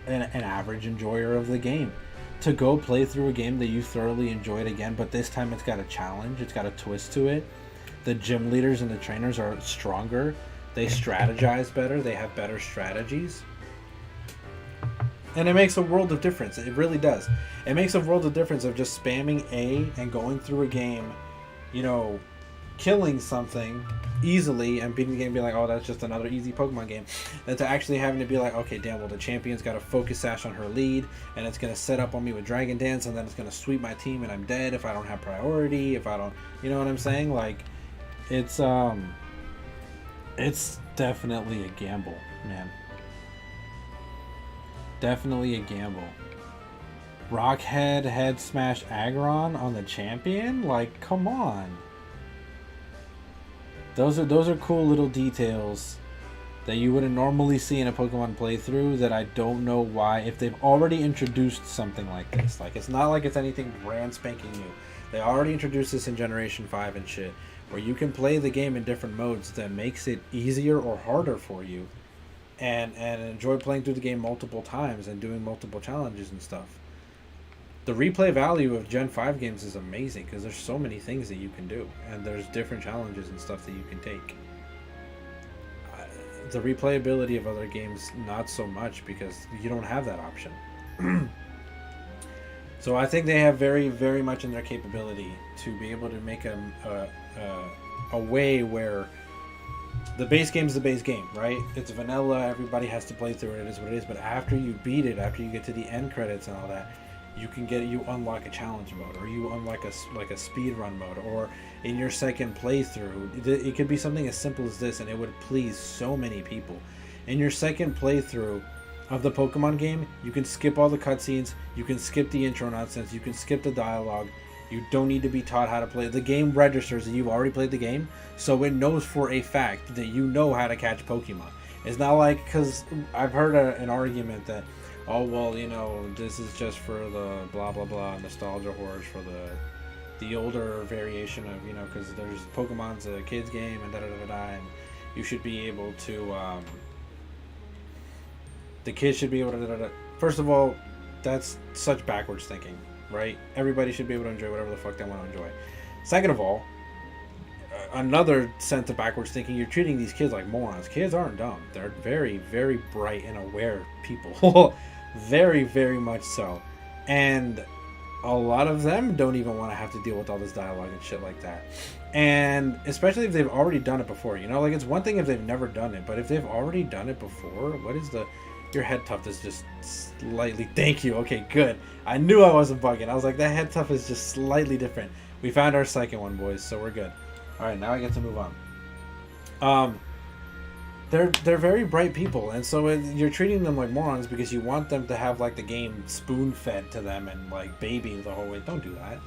an average enjoyer of the game, to go play through a game that you thoroughly enjoyed again, but this time it's got a challenge, it's got a twist to it. The gym leaders and the trainers are stronger. They strategize better. They have better strategies. And it makes a world of difference. It really does. It makes a world of difference of just spamming A and going through a game, killing something easily and beating the game and be like, oh, that's just another easy Pokemon game, than to actually having to be like, okay, damn, well, the champion's got a Focus Sash on her lead, and it's going to set up on me with Dragon Dance, and then it's going to sweep my team, and I'm dead if I don't have priority, if I don't, you know what I'm saying? Like, it's definitely a gamble, man. Definitely a gamble. Rockhead head smash Aggron on the champion? Like, come on. Those are cool little details that you wouldn't normally see in a Pokemon playthrough that I don't know why, if they've already introduced something like this. Like, it's not like it's anything brand spanking new. They already introduced this in Generation 5 and shit, where you can play the game in different modes that makes it easier or harder for you, and enjoy playing through the game multiple times and doing multiple challenges and stuff. The replay value of Gen 5 games is amazing because there's so many things that you can do, and there's different challenges and stuff that you can take. The replayability of other games, not so much, because you don't have that option. So I think they have very, very much in their capability to be able to make a way where the base game is the base game, right? It's vanilla, everybody has to play through it, it is what it is, but after you beat it, after you get to the end credits and all that, you unlock a challenge mode, or you unlock a speed run mode, or in your second playthrough, it could be something as simple as this, and it would please so many people. In your second playthrough of the Pokemon game, you can skip all the cutscenes, you can skip the intro nonsense, you can skip the dialogue. You don't need to be taught how to play. The game registers that you've already played the game, so it knows for a fact that you know how to catch Pokemon. It's not like, because I've heard an argument that, oh, well, you know, this is just for the blah blah blah nostalgia horrors, for the older variation of, you know, because there's Pokemon's a kids game and da da da da, and you should be able to the kids should be able to da da da. First of all, that's such backwards thinking, right? Everybody should be able to enjoy whatever the fuck they want to enjoy. Second of all, another sense of backwards thinking, you're treating these kids like morons. Kids aren't dumb. They're very, very bright and aware people. Very, very much so. And a lot of them don't even want to have to deal with all this dialogue and shit like that. And especially if they've already done it before. You know, like, it's one thing if they've never done it, but if they've already done it before, what is the... Your head tuft is just slightly... Thank you. Okay, good. I knew I wasn't bugging. I was like, that head tuft is just slightly different. We found our second one, boys, so we're good. Alright, now I get to move on. They're very bright people, and so you're treating them like morons because you want them to have, like, the game spoon-fed to them and, like, baby the whole way. Don't do that.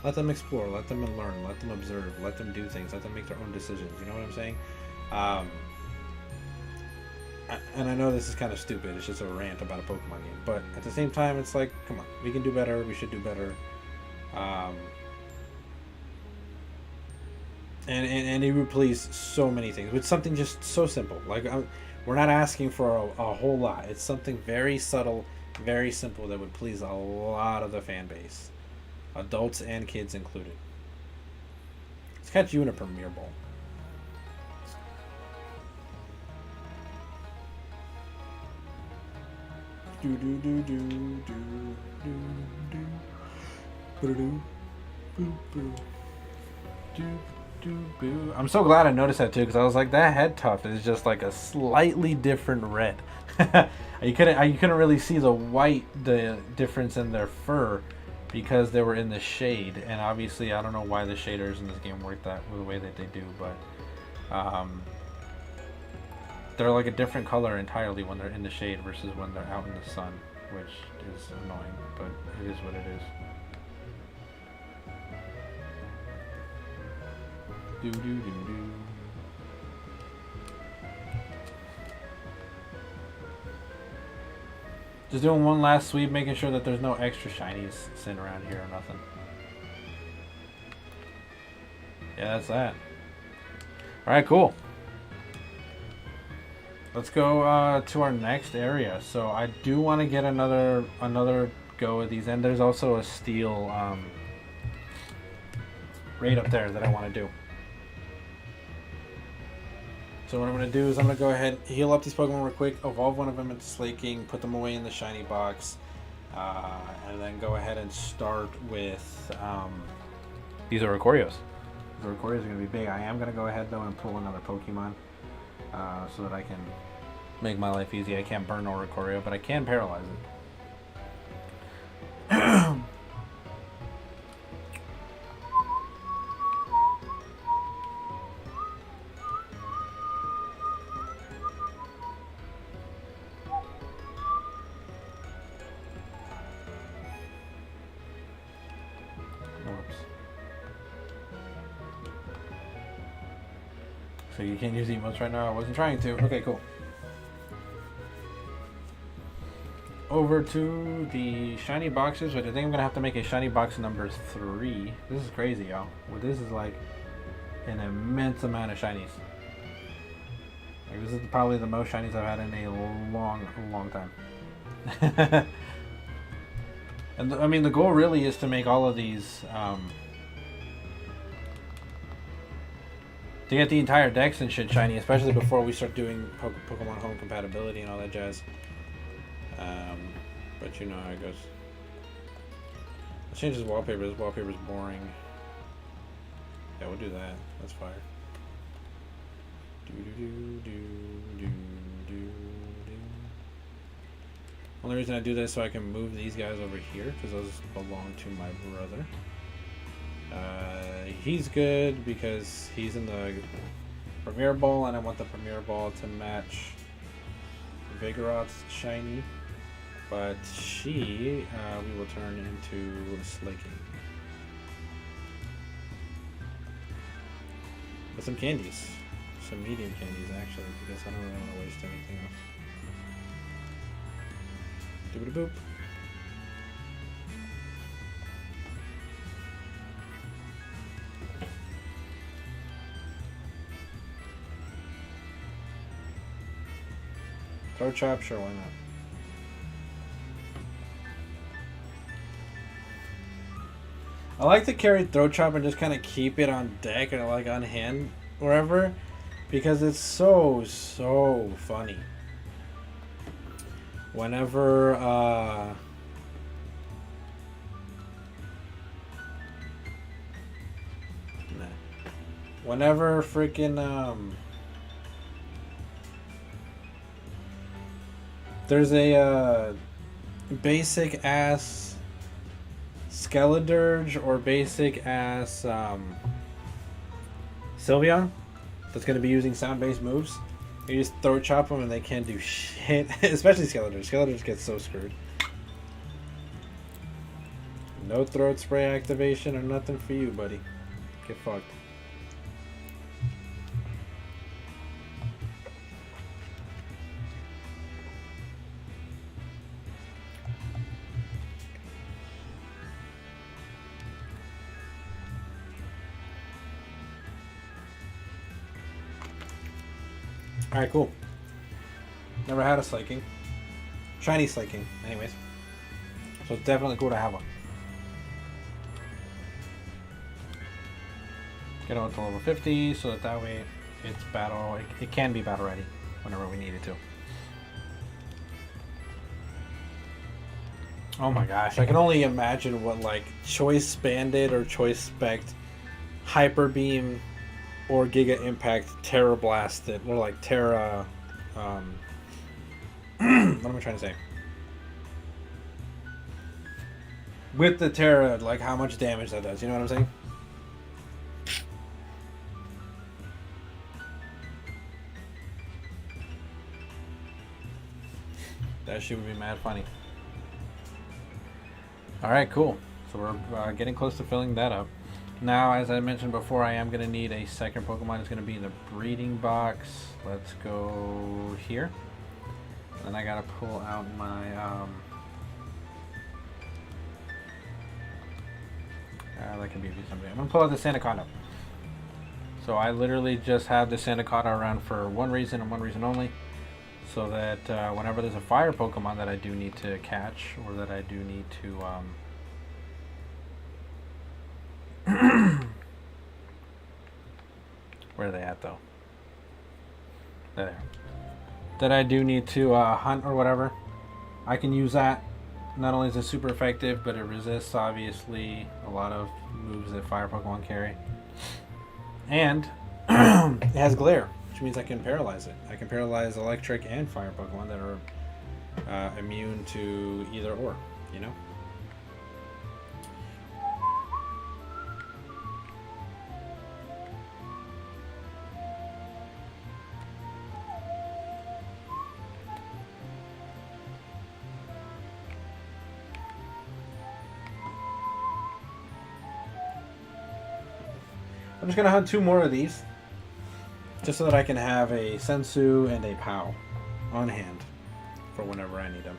Let them explore. Let them learn. Let them observe. Let them do things. Let them make their own decisions. You know what I'm saying? And I know this is kind of stupid. It's just a rant about a Pokemon game. But at the same time, it's like, come on. We can do better. We should do better. And it would please so many things with something just so simple. Like, we're not asking for a whole lot. It's something very subtle, very simple that would please a lot of the fan base, adults and kids included. Let's catch you in a Premier Bowl. Do do do do do do do do do do do. I'm so glad I noticed that too, because I was like, that head tuft is just like a slightly different red. you couldn't really see the difference in their fur because they were in the shade, and obviously I don't know why the shaders in this game work the way that they do, but they're like a different color entirely when they're in the shade versus when they're out in the sun, which is annoying, but it is what it is. Do, do, do, do. Just doing one last sweep, making sure that there's no extra shinies sitting around here or nothing. Yeah, that's that. Alright, cool. Let's go to our next area. So I do want to get another go at these, and there's also a steel raid up there that I want to do. So what I'm going to do is I'm going to go ahead, heal up these Pokemon real quick, evolve one of them into Slaking, put them away in the shiny box, and then go ahead and start with, these are Orcorios. The Recorio is going to be big. I am going to go ahead though and pull another Pokemon so that I can make my life easy. I can't burn no Recorio, but I can paralyze it. So you can't use emotes right now? I wasn't trying to. Okay, cool. Over to the shiny boxes, which I think I'm going to have to make a shiny box number 3. This is crazy, y'all. Well, this is like an immense amount of shinies. Like, this is probably the most shinies I've had in a long time. And I mean, the goal really is to make all of these... to get the entire decks and shit shiny, especially before we start doing Pokemon Home compatibility and all that jazz. But you know how it goes. Let's change this wallpaper. This wallpaper's boring. Yeah, we'll do that. That's fire. Only reason I do this so I can move these guys over here because those belong to my brother. He's good because he's in the Premier Ball, and I want the Premier Ball to match Vigoroth's shiny. But she, we will turn into Slaking. With some candies. Some medium candies, actually, because I don't really want to waste anything else. Doobity boop. Throat chop, sure, why not? I like to carry throat chop and just kind of keep it on deck or like on hand, wherever, because it's so funny. Whenever whenever freaking there's a basic ass Skeledirge or basic ass Sylveon that's going to be using sound-based moves. You just throat chop them and they can't do shit. Especially Skeledirge. Skeledirge gets so screwed. No throat spray activation or nothing for you, buddy. Get fucked. Alright, cool. Never had a Slaking. Shiny Slaking, anyways. So it's definitely cool to have one. Get on to level 50 so that way it's battle. It can be battle ready whenever we need it to. Oh my gosh, I can only imagine what like Choice Bandit or Choice Spect, Hyper Beam, or Giga Impact Terra Blasted, or like Terra, what am I trying to say? With the Terra, like how much damage that does, you know what I'm saying? That shit would be mad funny. Alright, cool. So we're getting close to filling that up. Now, as I mentioned before, I am going to need a second Pokemon. It's going to be in the breeding box. Let's go here. Then I got to pull out my... that can be something. I'm going to pull out the Sandaconda. So I literally just have the Sandaconda around for one reason and one reason only. So that whenever there's a fire Pokemon that I do need to catch, or that I do need to... where are they at though? There. That I do need to hunt or whatever. I can use that. Not only is it super effective, but it resists obviously a lot of moves that fire Pokemon carry. And it has glare, which means I can paralyze it. I can paralyze electric and fire Pokemon that are immune to either or, you know? I'm just going to hunt 2 more of these, just so that I can have a Sensu and a POW on hand for whenever I need them.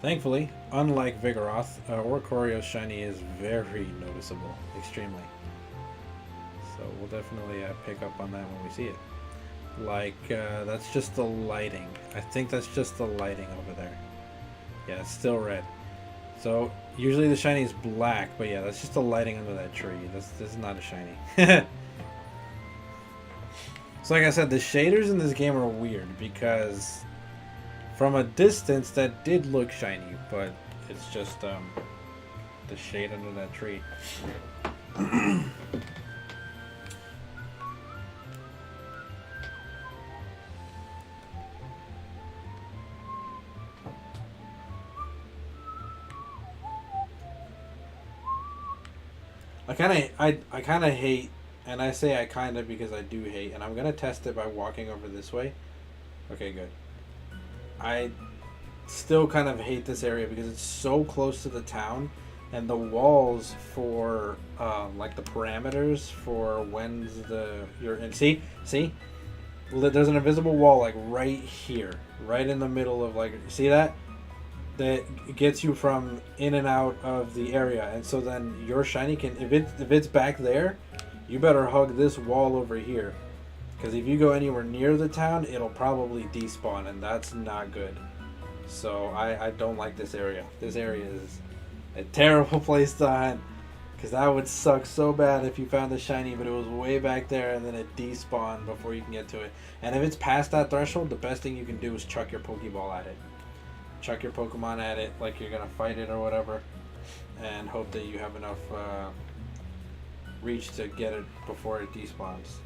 Thankfully, unlike Vigoroth, Oricoreo's shiny is very noticeable, extremely. So we'll definitely pick up on that when we see it. Like, that's just the lighting. I think that's just the lighting over there. Yeah, it's still red. So, usually the shiny is black, but yeah, that's just the lighting under that tree. This is not a shiny. So like I said, the shaders in this game are weird because from a distance that did look shiny, but it's just the shade under that tree. I kind of hate, and I say I kind of because I do hate, and I'm gonna test it by walking over this way. Okay, good. I still kind of hate this area because it's so close to the town, and the walls for like the parameters for when's you're in. See, there's an invisible wall like right here, right in the middle of, like, see that gets you from in and out of the area, and so then your shiny can, if it's back there, you better hug this wall over here, because if you go anywhere near the town, it'll probably despawn, and that's not good. So I don't like this area. This area is a terrible place to hunt, because that would suck so bad if you found a shiny but it was way back there and then it despawned before you can get to it. And if it's past that threshold, the best thing you can do is chuck your Pokeball at it. Chuck your Pokemon at it like you're gonna fight it or whatever, and hope that you have enough reach to get it before it despawns.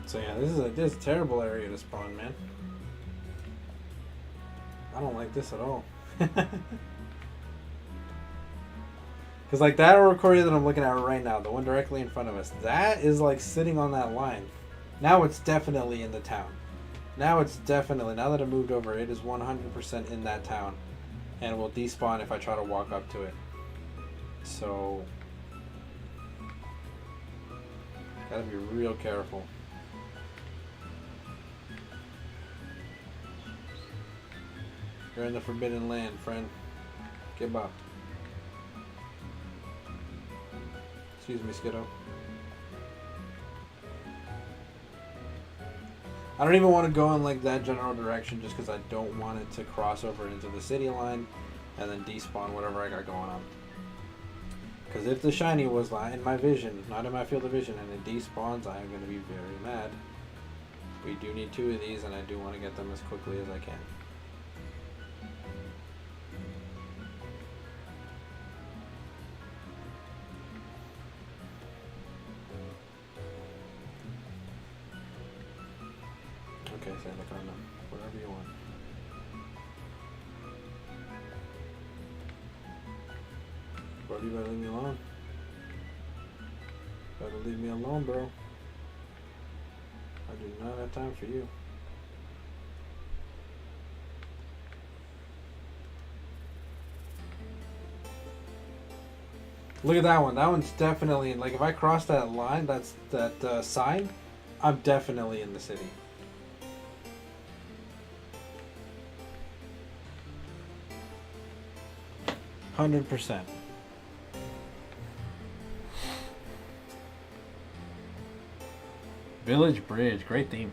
So yeah, this is a terrible area to spawn, man. I don't like this at all. Because like that Oricorio that I'm looking at right now, the one directly in front of us, that is like sitting on that line. Now it's definitely in the town. Now that it moved over, it is 100% in that town. And will despawn if I try to walk up to it. So, gotta be real careful. You're in the forbidden land, friend. Get up. Excuse me, Skiddo. I don't even want to go in like that general direction just because I don't want it to cross over into the city line and then despawn whatever I got going on. Because if the shiny was in my vision, not in my field of vision, and it despawns, I am going to be very mad. We do need 2 of these, and I do want to get them as quickly as I can. Okay, Sandaconda, whatever you want. Bro, you better leave me alone. Better leave me alone, bro. I do not have time for you. Look at that one. That one's definitely, like, if I cross that line, that sign, I'm definitely in the city. %100. Village Bridge, great theme.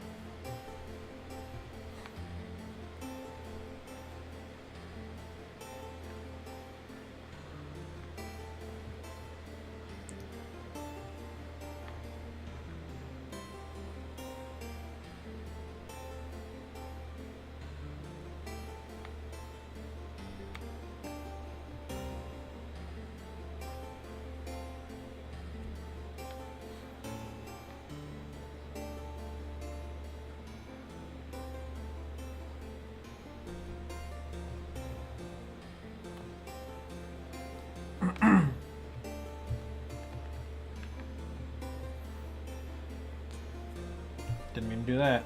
Didn't mean to do that.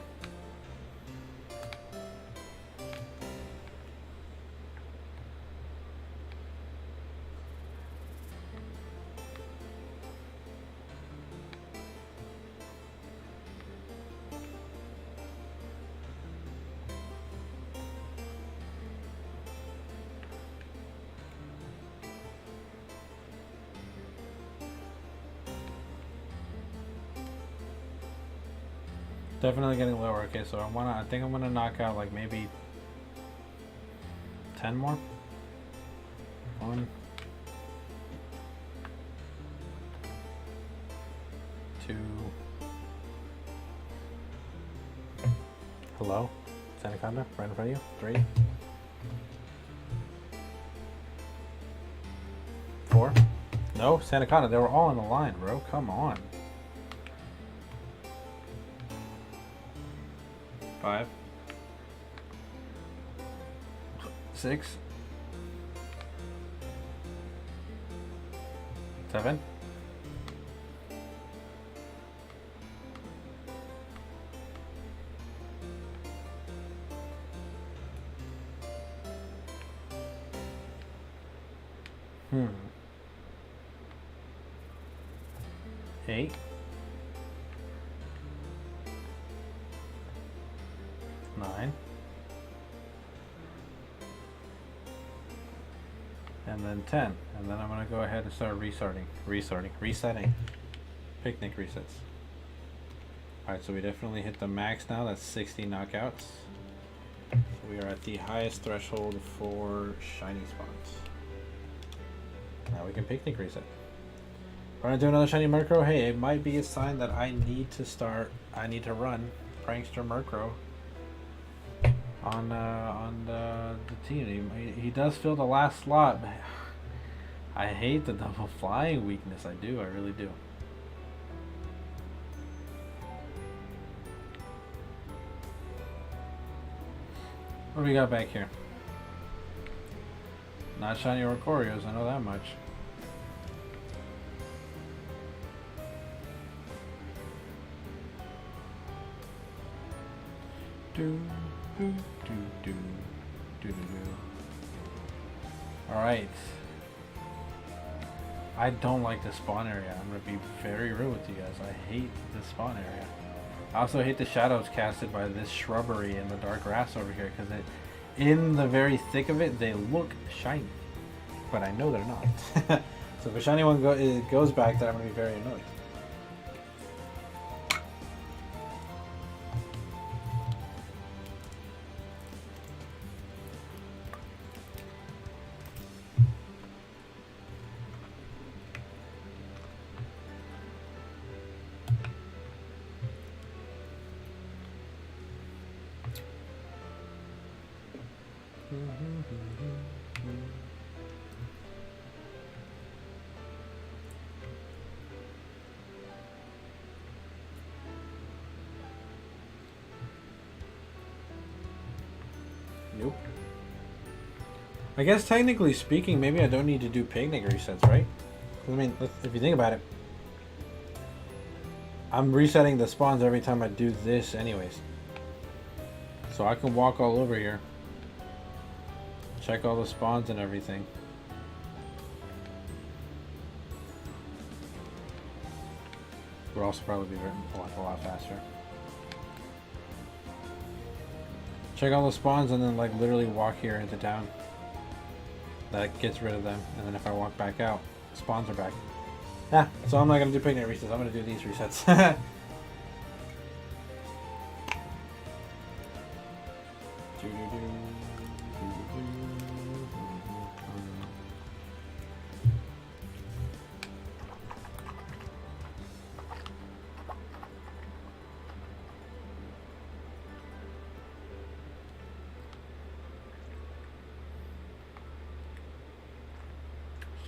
Definitely getting lower. Okay, so I think I'm gonna knock out like maybe 10 more. 1, 2. Hello, Sanaconda, right in front of you. 3, 4. No, Sanaconda, they were all in the line, bro. Come on. 5, 6, 7, 8, 9, and then 10, and then I'm gonna go ahead and start resetting picnic resets. Alright, so we definitely hit the max now. That's 60 knockouts. So we are at the highest threshold for shiny spots. Now we can picnic reset. We're gonna do another shiny Murkrow. Hey, it might be a sign that I need to run Prankster Murkrow on the team. He does fill the last slot, but I hate the double flying weakness. I really do. What do we got back here? Not shiny Orcorios, I know that much. Alright. I don't like the spawn area. I'm gonna be very real with you guys. I hate the spawn area. I also hate the shadows casted by this shrubbery and the dark grass over here, because in the very thick of it, they look shiny. But I know they're not. So if a shiny one goes back there, I'm gonna be very annoyed. Nope. I guess technically speaking, maybe I don't need to do picnic resets, right? I mean, if you think about it, I'm resetting the spawns every time I do this anyways. So I can walk all over here, check all the spawns and everything. Would also probably be a lot faster. Check all the spawns and then like literally walk here into town. That gets rid of them, and then if I walk back out, spawns are back. Yeah, so I'm not gonna do picnic resets. I'm gonna do these resets.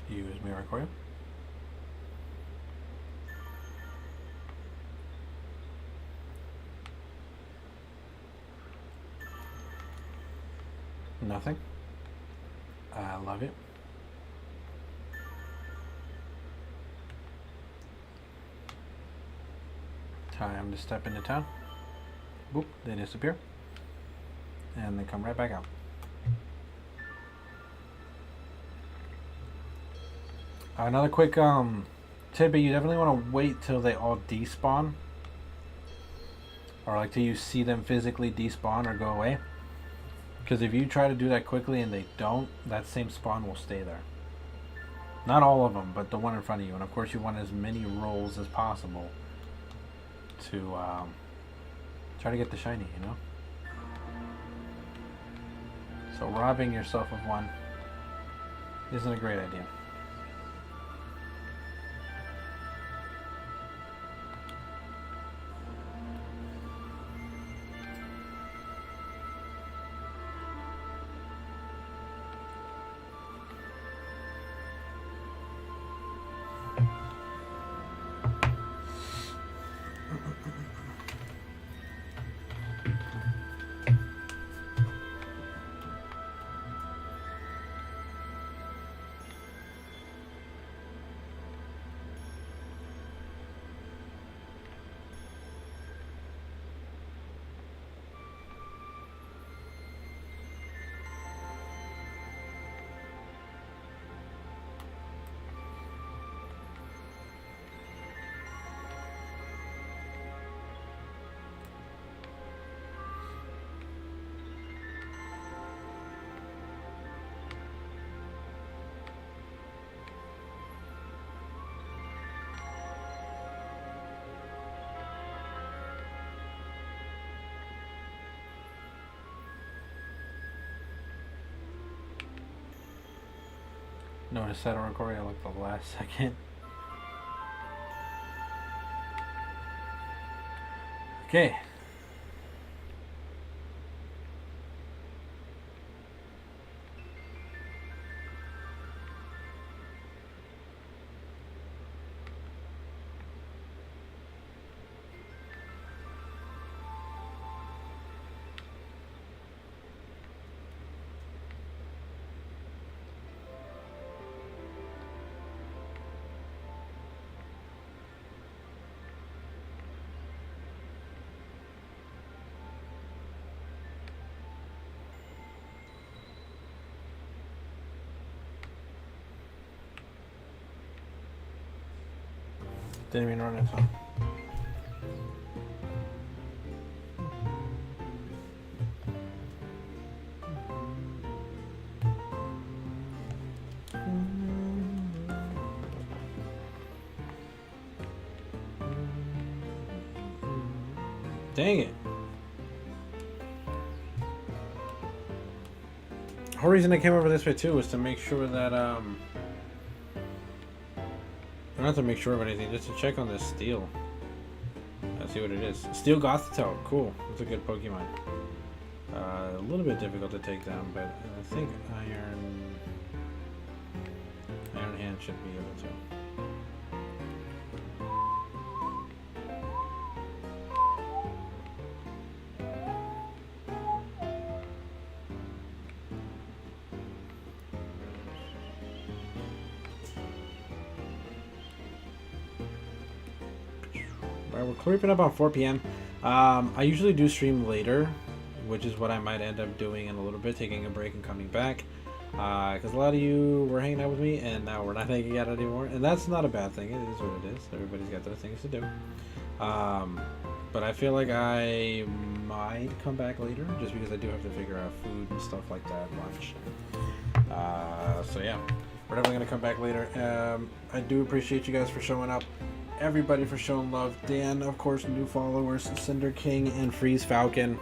Use mirror coil. Nothing. I love it. Time to step into town. Boop, they disappear. And they come right back out. Another quick tidbit, you definitely want to wait till they all despawn. Or like till you see them physically despawn or go away. Because if you try to do that quickly and they don't, that same spawn will stay there. Not all of them, but the one in front of you. And of course you want as many rolls as possible to try to get the shiny, you know? So robbing yourself of one isn't a great idea. Notice that Orcoria like the last second. Okay. Didn't even run it, so. Dang it. The whole reason I came over this way too was to make sure that not to make sure of anything, just to check on this steel. Let's see what it is. Steel Gothitelle, cool. It's a good Pokemon. A little bit difficult to take down, but I think Iron Hand should be able to. We're creeping up on 4 p.m. I usually do stream later, which is what I might end up doing in a little bit, taking a break and coming back. Because a lot of you were hanging out with me, and now we're not hanging out anymore, and that's not a bad thing. It is what it is. Everybody's got their things to do. But I feel like I might come back later, just because I do have to figure out food and stuff like that, lunch. So yeah, we're definitely gonna come back later. I do appreciate you guys for showing up. Everybody for showing love. Dan, of course, new followers, Cinder King and Freeze Falcon.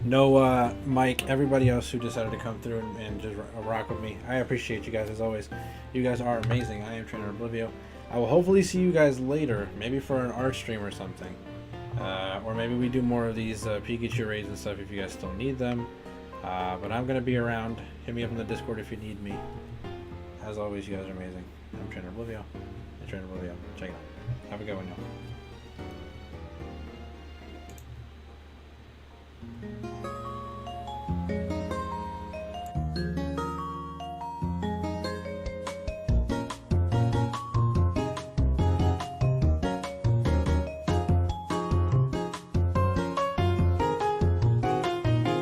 Noah, Mike, everybody else who decided to come through and just rock with me. I appreciate you guys as always. You guys are amazing. I am Trainer Oblivio. I will hopefully see you guys later, maybe for an art stream or something. Or maybe we do more of these Pikachu raids and stuff if you guys still need them. But I'm going to be around. Hit me up in the Discord if you need me. As always, you guys are amazing. I'm Trainer Oblivio. I'm Trainer Oblivio. Check it out. Have a good one, y'all.